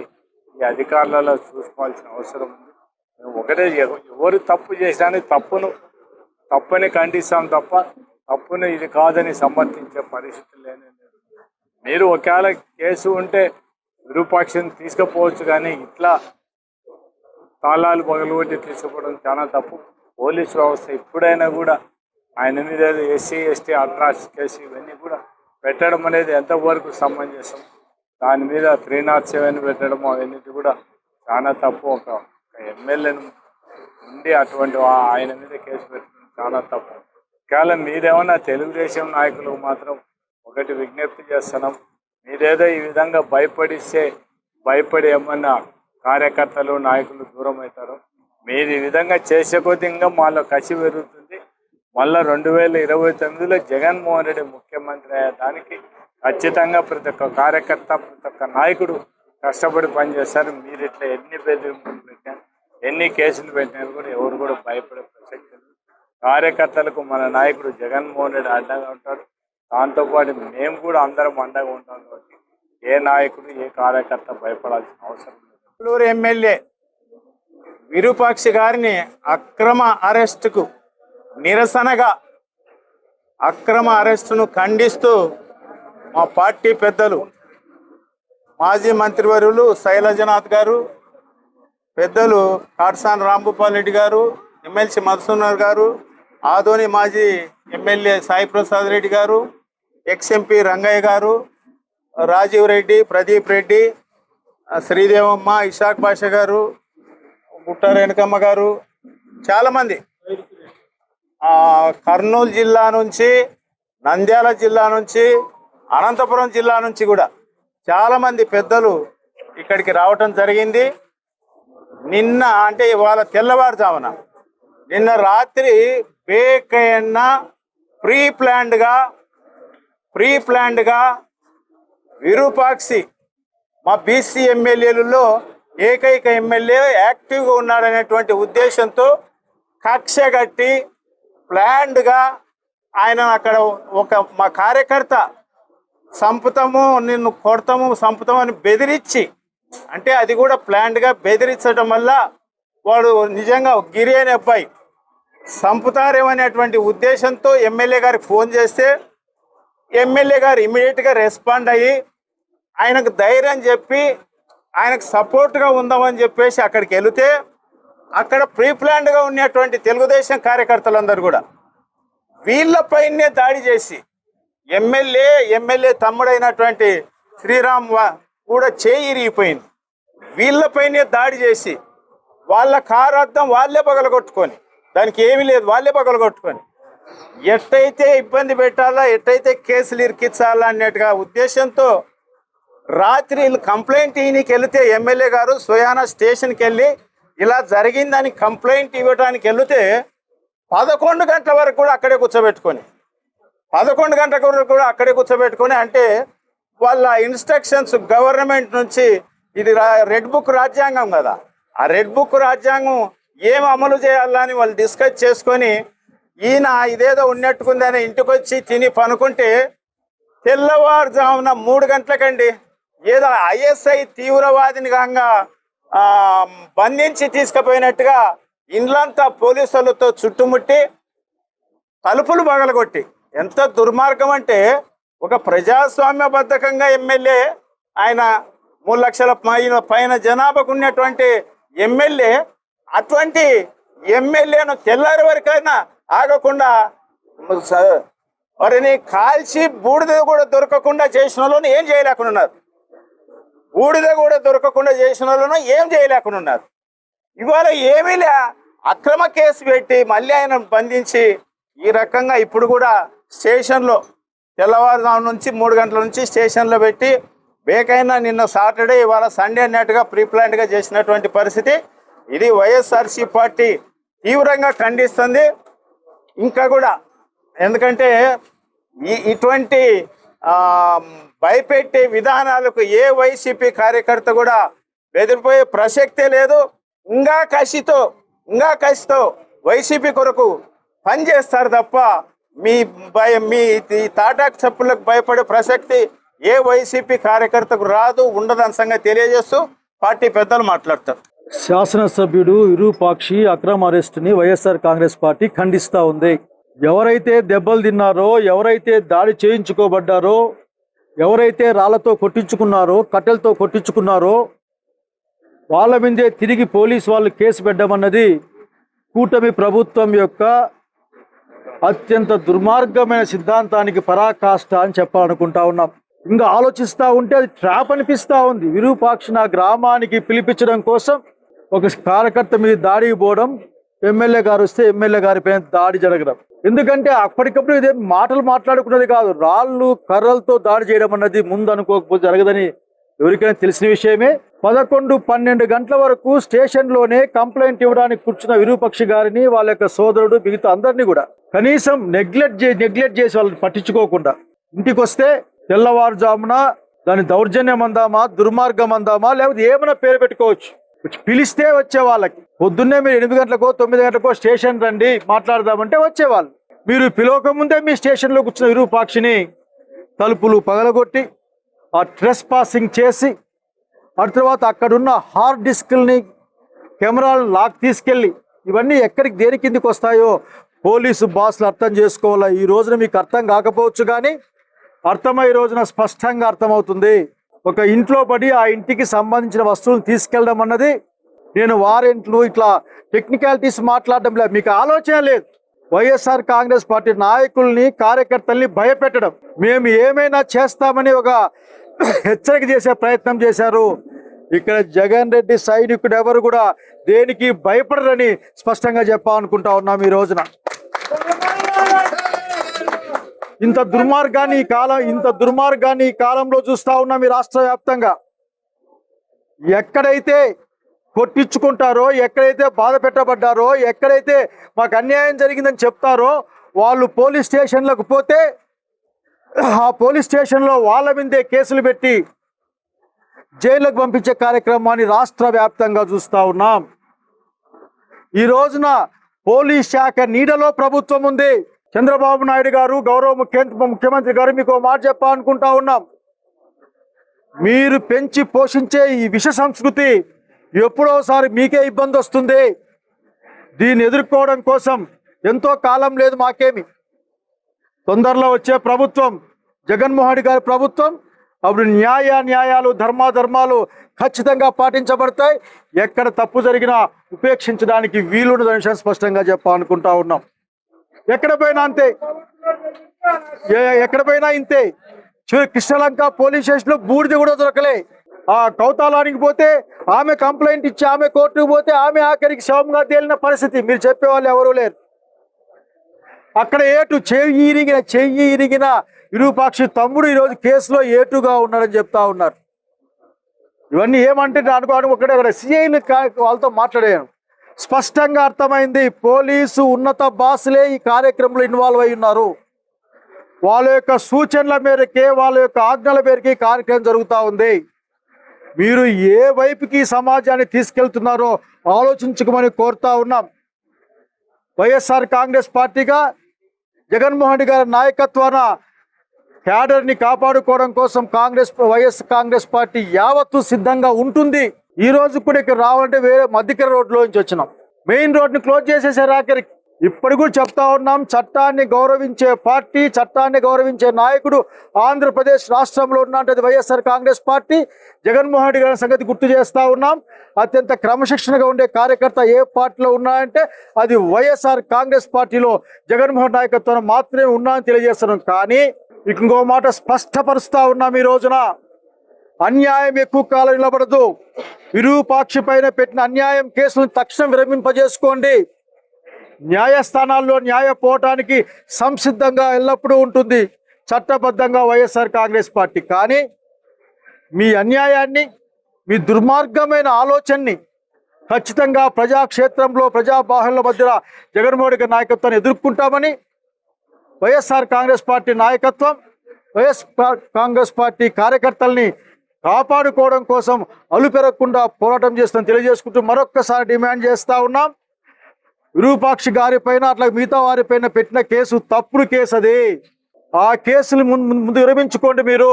Speaker 11: ఈ అధికారులలో చూసుకోవాల్సిన అవసరం ఉంది. మేము ఒకటే, ఎవరు తప్పు చేసినా తప్పని ఖండిస్తాం తప్ప తప్పును ఇది కాదని సమర్థించే పరిస్థితి లేదు. మీరు ఒకవేళ కేసు ఉంటే విరూపాక్షని తీసుకుపోవచ్చు, కానీ ఇట్లా తాళాలు పగలగొట్టి తీసుకుపోవడం చాలా తప్పు. పోలీసు వ్యవస్థ ఎప్పుడైనా కూడా ఆయన మీద ఎస్సీ ఎస్టీ అట్రాసిటీ కేసు ఇవన్నీ కూడా పెట్టడం అనేది ఎంతవరకు సమంజసం. దాని మీద 307 పెట్టడం అవన్నీ కూడా చాలా తప్పు. ఒక ఎమ్మెల్యేను ఉండి అటువంటి ఆయన మీద కేసు పెట్టడం చాలా తప్పు. ఒకవేళ మీరేమన్నా తెలుగుదేశం నాయకులకు మాత్రం ఒకటి విజ్ఞప్తి చేస్తున్నాం, మీరేదో ఈ విధంగా భయపడి ఏమన్నా కార్యకర్తలు నాయకులు దూరం అవుతారు. మీరు ఈ విధంగా చేసే కొద్ది ఇంకా మాలో కసి పెరుగుతుంది. మళ్ళీ 2029లో జగన్మోహన్ రెడ్డి ముఖ్యమంత్రి అయ్యేదానికి ఖచ్చితంగా ప్రతి ఒక్క కార్యకర్త ప్రతి ఒక్క నాయకుడు కష్టపడి పనిచేస్తారు. మీరు ఇట్లా ఎన్ని బెదిరింపులు పెట్టినా ఎన్ని కేసులు పెట్టినా కూడా ఎవరు కూడా భయపడే ప్రసక్తి లేదు. కార్యకర్తలకు మన నాయకుడు జగన్మోహన్ రెడ్డి అండగా ఉంటాడు. దాంతోపాటు మేము కూడా అందరం అండగా ఉంటాం. కాబట్టి ఏ నాయకుడు ఏ కార్యకర్త భయపడాల్సిన అవసరం లేదు.
Speaker 10: నెల్లూరు ఎమ్మెల్యే విరూపాక్షి గారిని అక్రమ అరెస్టుకు నిరసనగా అక్రమ అరెస్టును ఖండిస్తూ మా పార్టీ పెద్దలు మాజీ మంత్రివర్యులు శైలజనాథ్ గారు, పెద్దలు కాట్సాని రాంభూపాల్ రెడ్డి గారు, ఎమ్మెల్సీ మధుసూదన్ గారు, ఆదోని మాజీ ఎమ్మెల్యే సాయి ప్రసాద్ రెడ్డి గారు, ఎక్స్ఎంపీ రంగయ్య గారు, రాజీవ్ రెడ్డి, ప్రదీప్ రెడ్డి, శ్రీదేవమ్మ, ఇషాక్ బాషా గారు, గుట్ట రేణుకమ్మ గారు, చాలామంది కర్నూలు జిల్లా నుంచి, నంద్యాల జిల్లా నుంచి, అనంతపురం జిల్లా నుంచి కూడా చాలామంది పెద్దలు ఇక్కడికి రావటం జరిగింది. నిన్న అంటే ఇవాళ తెల్లవారుజామున నిన్న రాత్రి బేకైన ప్రీ ప్లాన్డ్గా విరూపాక్షి మా బీసీ ఎమ్మెల్యేలలో ఏకైక ఎమ్మెల్యే యాక్టివ్గా ఉన్నాడనేటువంటి ఉద్దేశంతో కక్ష కట్టి ప్లాన్డ్గా ఆయన అక్కడ మా కార్యకర్త సంపుతాము, నిన్ను కొడతాము, సంపుతాము అని బెదిరించి, అంటే అది కూడా ప్లాన్డ్గా బెదిరించడం వల్ల వాడు నిజంగా గిరి అనే అబ్బాయి సంపుతారేమనేటువంటి ఉద్దేశంతో ఎమ్మెల్యే గారికి ఫోన్ చేస్తే ఎమ్మెల్యే గారు ఇమీడియట్గా రెస్పాండ్ అయ్యి ఆయనకు ధైర్యం చెప్పి ఆయనకు సపోర్ట్గా ఉందామని చెప్పేసి అక్కడికి వెళితే అక్కడ ప్రీ ప్లాన్డ్గా ఉన్నటువంటి తెలుగుదేశం కార్యకర్తలందరూ కూడా వీళ్ళపైనే దాడి చేసి ఎమ్మెల్యే తమ్ముడైనటువంటి శ్రీరామ్ కూడా చేయి ఇరిగిపోయింది. వీళ్ళపైనే దాడి చేసి వాళ్ళ కారు అద్దం వాళ్ళే పగలగొట్టుకొని, దానికి ఏమీ లేదు, వాళ్ళే పగలగొట్టుకొని ఎట్టయితే ఇబ్బంది పెట్టాలా, ఎట్టయితే కేసులు ఇరికించాలా అన్నట్టుగా ఉద్దేశంతో రాత్రి కంప్లైంట్ ఈయనకి వెళితే ఎమ్మెల్యే గారు స్వయానా స్టేషన్కి వెళ్ళి ఇలా జరిగిందని కంప్లైంట్ ఇవ్వడానికి వెళితే 11 గంటల వరకు కూడా అక్కడే కూర్చోబెట్టుకొని 11 గంటల వరకు కూడా అక్కడే కూర్చోబెట్టుకొని, అంటే వాళ్ళ ఇన్స్ట్రక్షన్స్ గవర్నమెంట్ నుంచి, ఇది రెడ్ బుక్ రాజ్యాంగం కదా, ఆ రెడ్ బుక్ రాజ్యాంగం ఏం అమలు చేయాలని వాళ్ళు డిస్కస్ చేసుకొని ఈయన ఇదేదో ఉన్నట్టుకుందని ఇంటికి వచ్చి తిని పనుకుంటే తెల్లవారుజామున 3 గంటలకండి ఏదో ఐఎస్ఐ తీవ్రవాదిని కాగా బంధించి తీసుకుపోయినట్టుగా ఇండ్లంతా పోలీసులతో చుట్టుముట్టి తలుపులు పగలగొట్టి, ఎంత దుర్మార్గం అంటే ఒక ప్రజాస్వామ్యబద్ధకంగా ఎమ్మెల్యే, ఆయన 3 లక్షల పైన జనాభాకు ఉన్నటువంటి ఎమ్మెల్యే, అటువంటి ఎమ్మెల్యేను తెల్లారి వరకైనా ఆగకుండా వారిని కాల్చి బూడిద కూడా దొరకకుండా చేసిన వాళ్ళను ఏం చేయలేకుండా ఉన్నారు. బూడిద కూడా దొరకకుండా చేసిన వాళ్ళను ఏం చేయలేకుండా ఉన్నారు. ఇవాళ ఏమీ లే, అక్రమ కేసు పెట్టి మళ్ళీ ఆయన బంధించి ఈ రకంగా ఇప్పుడు కూడా స్టేషన్లో తెల్లవారుజాము నుంచి 3 గంటల నుంచి స్టేషన్లో పెట్టి బేకైనా నిన్న సాటర్డే ఇవాళ సండే అన్నట్టుగా ప్రీ ప్లాన్డ్గా చేసినటువంటి పరిస్థితి. ఇది వైఎస్ఆర్సీ పార్టీ తీవ్రంగా ఖండిస్తుంది. ఇంకా కూడా ఎందుకంటే ఇటువంటి
Speaker 8: భయపెట్టే విధానాలకు ఏ వైసీపీ కార్యకర్త కూడా బెదిరిపోయే ప్రసక్తే లేదు. ఇంకా కసితో వైసీపీ కొరకు పనిచేస్తారు తప్ప మీ తాటాకు చప్పులకు భయపడే ప్రసక్తి ఏ వైసీపీ కార్యకర్తకు రాదు, ఉండదని సంగతి తెలియజేస్తూ పార్టీ పెద్దలు మాట్లాడతారు.
Speaker 10: శాసనసభ్యుడు విరూపాక్షి అక్రమ అరెస్టుని వైఎస్ఆర్ కాంగ్రెస్ పార్టీ ఖండిస్తూ ఉంది. ఎవరైతే దెబ్బలు తిన్నారో, ఎవరైతే దాడి చేయించుకోబడ్డారో, ఎవరైతే రాళ్లతో కొట్టించుకున్నారో, కట్టెలతో కొట్టించుకున్నారో వాళ్ళ మీదే తిరిగి పోలీసు వాళ్ళు కేసు పెట్టమన్నది కూటమి ప్రభుత్వం యొక్క అత్యంత దుర్మార్గమైన సిద్ధాంతానికి పరాకాష్ట అని చెప్పాలనుకుంటా ఉన్నాం. ఇంకా ఆలోచిస్తూ ఉంటే అది ట్రాప్ అనిపిస్తూ ఉంది. విరూపాక్షి నా గ్రామానికి పిలిపించడం కోసం ఒక కార్యకర్త మీద దాడికి పోవడం, ఎమ్మెల్యే గారు వస్తే ఎమ్మెల్యే గారి పైన దాడి జరగడం. ఎందుకంటే అప్పటికప్పుడు ఇదే మాటలు మాట్లాడుకున్నది కాదు, రాళ్ళు కర్రలతో దాడి చేయడం అన్నది ముందు అనుకోకపోతే జరగదని ఎవరికైనా తెలిసిన విషయమే. 11-12 గంటల వరకు స్టేషన్లోనే కంప్లైంట్ ఇవ్వడానికి కూర్చున్న విరూపాక్షి గారిని, వాళ్ళ యొక్క సోదరుడు, మిగతా అందరినీ కూడా కనీసం నెగ్లెక్ట్ చేసి వాళ్ళని పట్టించుకోకుండా ఇంటికి వస్తే తెల్లవారుజామున దాని దౌర్జన్యం అందామా, దుర్మార్గం అందామా, లేకపోతే ఏమైనా పేరు పెట్టుకోవచ్చు, పిలిస్తే వచ్చే వాళ్ళకి పొద్దున్నే మీరు 8 గంటలకో 9 గంటలకో స్టేషన్ రండి మాట్లాడదామంటే వచ్చేవాళ్ళు. మీరు పిలవక ముందే మీ స్టేషన్లో కూర్చున్న విరూపాక్షిని తలుపులు పగలగొట్టి ఆ ట్రెస్ పాసింగ్ చేసి ఆ తర్వాత అక్కడున్న హార్డ్ డిస్క్ని కెమెరాలను లాక్ తీసుకెళ్ళి ఇవన్నీ ఎక్కడికి దేని కిందికి వస్తాయో పోలీసు బాస్లు అర్థం చేసుకోవాలా. ఈ రోజున మీకు అర్థం కాకపోవచ్చు, కానీ అర్థమయ్యే రోజున స్పష్టంగా అర్థమవుతుంది. ఒక ఇంట్లో పడి ఆ ఇంటికి సంబంధించిన వస్తువులను తీసుకెళ్ళడం అన్నది, నేను వారెంట్లు ఇట్లా టెక్నికాలిటీస్ మాట్లాడడం లేదు, మీకు ఆలోచన లేదు. వైఎస్ఆర్ కాంగ్రెస్ పార్టీ నాయకుల్ని, కార్యకర్తల్ని భయపెట్టడం, మేము ఏమైనా చేస్తామని ఒక హెచ్చరిక చేసే ప్రయత్నం చేశారు. ఇక్కడ జగన్ రెడ్డి సైనికుడు ఎవరు కూడా దేనికి భయపడరని స్పష్టంగా చెప్పాలనుకుంటా ఉన్నాం. ఈ రోజున ఇంత దుర్మార్గాన్ని ఈ కాలంలో చూస్తా ఉన్నాం. ఈ రాష్ట్ర వ్యాప్తంగా ఎక్కడైతే కొట్టించుకుంటారో, ఎక్కడైతే బాధ పెట్టబడ్డారో, ఎక్కడైతే మాకు అన్యాయం జరిగిందని చెప్తారో వాళ్ళు పోలీస్ స్టేషన్లకు పోతే ఆ పోలీస్ స్టేషన్లో వాళ్ళ మీదే కేసులు పెట్టి జైలుకు పంపించే కార్యక్రమాన్ని రాష్ట్ర వ్యాప్తంగా చూస్తూ ఉన్నాం. ఈ రోజున పోలీస్ శాఖ నీడలో ప్రభుత్వం ఉంది. చంద్రబాబు నాయుడు గారు, గౌరవ ముఖ్యమంత్రి గారు, మీకు మాట చెప్పాలనుకుంటా ఉన్నాం. మీరు పెంచి పోషించే ఈ విష సంస్కృతి ఎప్పుడోసారి మీకే ఇబ్బంది వస్తుంది. దీన్ని ఎదుర్కోవడం కోసం ఎంతో కాలం లేదు మాకేమి. తొందరలో వచ్చే ప్రభుత్వం జగన్మోహన్ రెడ్డి గారి ప్రభుత్వం, అప్పుడు న్యాయాలు ధర్మాలు ఖచ్చితంగా పాటించబడతాయి. ఎక్కడ తప్పు జరిగినా ఉపేక్షించడానికి వీలుండదని విషయం స్పష్టంగా చెప్పాలనుకుంటా ఉన్నాం. ఎక్కడ పోయినా ఇంతే. కృష్ణలంక పోలీస్ స్టేషన్లో బూడిద కూడా దొరకలే. ఆ కౌతాలానికి పోతే ఆమె కంప్లైంట్ ఇచ్చి ఆమె కోర్టుకు పోతే ఆమె ఆఖరికి శవంగా తేలిన పరిస్థితి. మీరు చెప్పేవాళ్ళు ఎవరూ లేరు. అక్కడ చెయ్యి ఇరిగిన విరూపాక్షి తమ్ముడు ఈరోజు కేసులో ఏటుగా ఉన్నాడని చెప్తా ఉన్నారు. ఇవన్నీ ఏమంటే అనుకోవడం ఒకటే, అక్కడ సిఐని వాళ్ళతో మాట్లాడాను. స్పష్టంగా అర్థమైంది, పోలీసు ఉన్నత బాసులే ఈ కార్యక్రమంలో ఇన్వాల్వ్ అయి ఉన్నారు. వాళ్ళ యొక్క సూచనల మేరకే, వాళ్ళ యొక్క ఆజ్ఞల మేరకే కార్యక్రమం జరుగుతూ ఉంది. మీరు ఏ వైపుకి సమాజాన్ని తీసుకెళ్తున్నారో ఆలోచించుకోమని కోరుతా ఉన్నాం. వైఎస్ఆర్ కాంగ్రెస్ పార్టీగా జగన్మోహన్ రెడ్డి గారి నాయకత్వాన క్యాడర్ని కాపాడుకోవడం కోసం వైఎస్ఆర్ కాంగ్రెస్ పార్టీ యావత్తు సిద్ధంగా ఉంటుంది. ఈ రోజు కూడా ఇక్కడ రావాలంటే వేరే మధ్యకర రోడ్లో నుంచి వచ్చినాం. మెయిన్ రోడ్ని క్లోజ్ చేసేసారు ఆఖరికి. ఇప్పటి కూడా చెప్తా ఉన్నాం, చట్టాన్ని గౌరవించే పార్టీ, చట్టాన్ని గౌరవించే నాయకుడు ఆంధ్రప్రదేశ్ రాష్ట్రంలో ఉన్నది వైఎస్ఆర్ కాంగ్రెస్ పార్టీ. జగన్మోహన్ రెడ్డి గారి సంగతి గుర్తు చేస్తూ ఉన్నాం. అత్యంత క్రమశిక్షణగా ఉండే కార్యకర్త ఏ పార్టీలో ఉన్నాయంటే అది వైఎస్ఆర్ కాంగ్రెస్ పార్టీలో జగన్మోహన్ నాయకత్వం మాత్రమే ఉన్నాయని తెలియజేస్తున్నాం. కానీ ఇంకో మాట స్పష్టపరుస్తూ ఉన్నాం, ఈ రోజున అన్యాయం ఎక్కువ కాలం నిలబడదు. విరూపాక్షి పైన పెట్టిన అన్యాయం కేసులను తక్షణం విరమింపజేసుకోండి. న్యాయస్థానాల్లో న్యాయ పోవటానికి సంసిద్ధంగా ఎల్లప్పుడూ ఉంటుంది చట్టబద్ధంగా వైఎస్ఆర్ కాంగ్రెస్ పార్టీ. కానీ మీ అన్యాయాన్ని, మీ దుర్మార్గమైన ఆలోచనని ఖచ్చితంగా ప్రజాక్షేత్రంలో, ప్రజాబాహుళ్య మధ్య జగన్మోహన్ రెడ్డి నాయకత్వాన్ని ఎదుర్కొంటామని వైఎస్ఆర్ కాంగ్రెస్ పార్టీ నాయకత్వం కాంగ్రెస్ పార్టీ కార్యకర్తల్ని కాపాడుకోవడం కోసం అలుపెరగకుండా పోరాటం చేస్తాం తెలియజేసుకుంటూ మరొక్కసారి డిమాండ్ చేస్తూ ఉన్నాం. విరూపాక్షి గారి పైన అట్లా మిగతా వారి పైన పెట్టిన కేసు తప్పుడు కేసు అది. ఆ కేసులు ముందు విరమించుకోండి మీరు.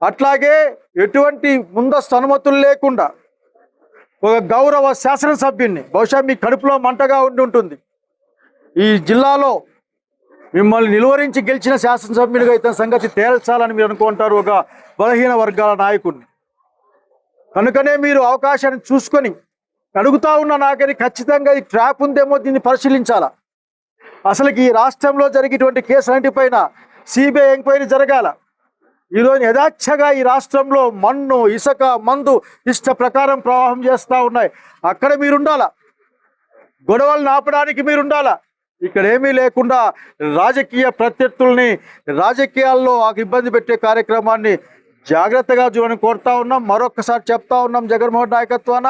Speaker 10: అట్లాగే ఎటువంటి ముందస్తు అనుమతులు లేకుండా ఒక గౌరవ శాసనసభ్యుడిని, బహుశా మీ కడుపులో మంటగా ఉండి ఉంటుంది, ఈ జిల్లాలో మిమ్మల్ని నిలువరించి గెలిచిన శాసనసభ్యునిగా ఇతని సంగతి తేల్చాలని మీరు అనుకుంటారు, ఒక బలహీన వర్గాల నాయకుడిని. కనుకనే మీరు అవకాశాన్ని చూసుకొని అడుగుతా ఉన్న నాకని ఖచ్చితంగా ఈ ట్రాప్ ఉందేమో దీన్ని పరిశీలించాలా. అసలుకి ఈ రాష్ట్రంలో జరిగేటువంటి కేసులన్నిటిపైన సిబిఐ ఎంక్వైరీ జరగాల. ఈరోజు యథాచ్ఛగా ఈ రాష్ట్రంలో మన్ను, ఇసుక, మందు ఇష్ట ప్రకారం ప్రవాహం చేస్తూ ఉన్నాయి. అక్కడ మీరుండాలా, గొడవలను ఆపడానికి మీరుండాలా. ఇక్కడ ఏమీ లేకుండా రాజకీయ ప్రత్యర్థుల్ని రాజకీయాల్లో ఇబ్బంది పెట్టే కార్యక్రమాన్ని జాగ్రత్తగా చూడని కోరుతా ఉన్నాం. మరొకసారి చెప్తా ఉన్నాం, జగన్మోహన్ నాయకత్వాన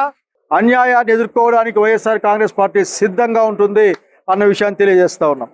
Speaker 10: అన్యాయాన్ని ఎదుర్కోవడానికి వైఎస్ఆర్ కాంగ్రెస్ పార్టీ సిద్ధంగా ఉంటుంది అన్న విషయాన్ని తెలియజేస్తా ఉన్నాం.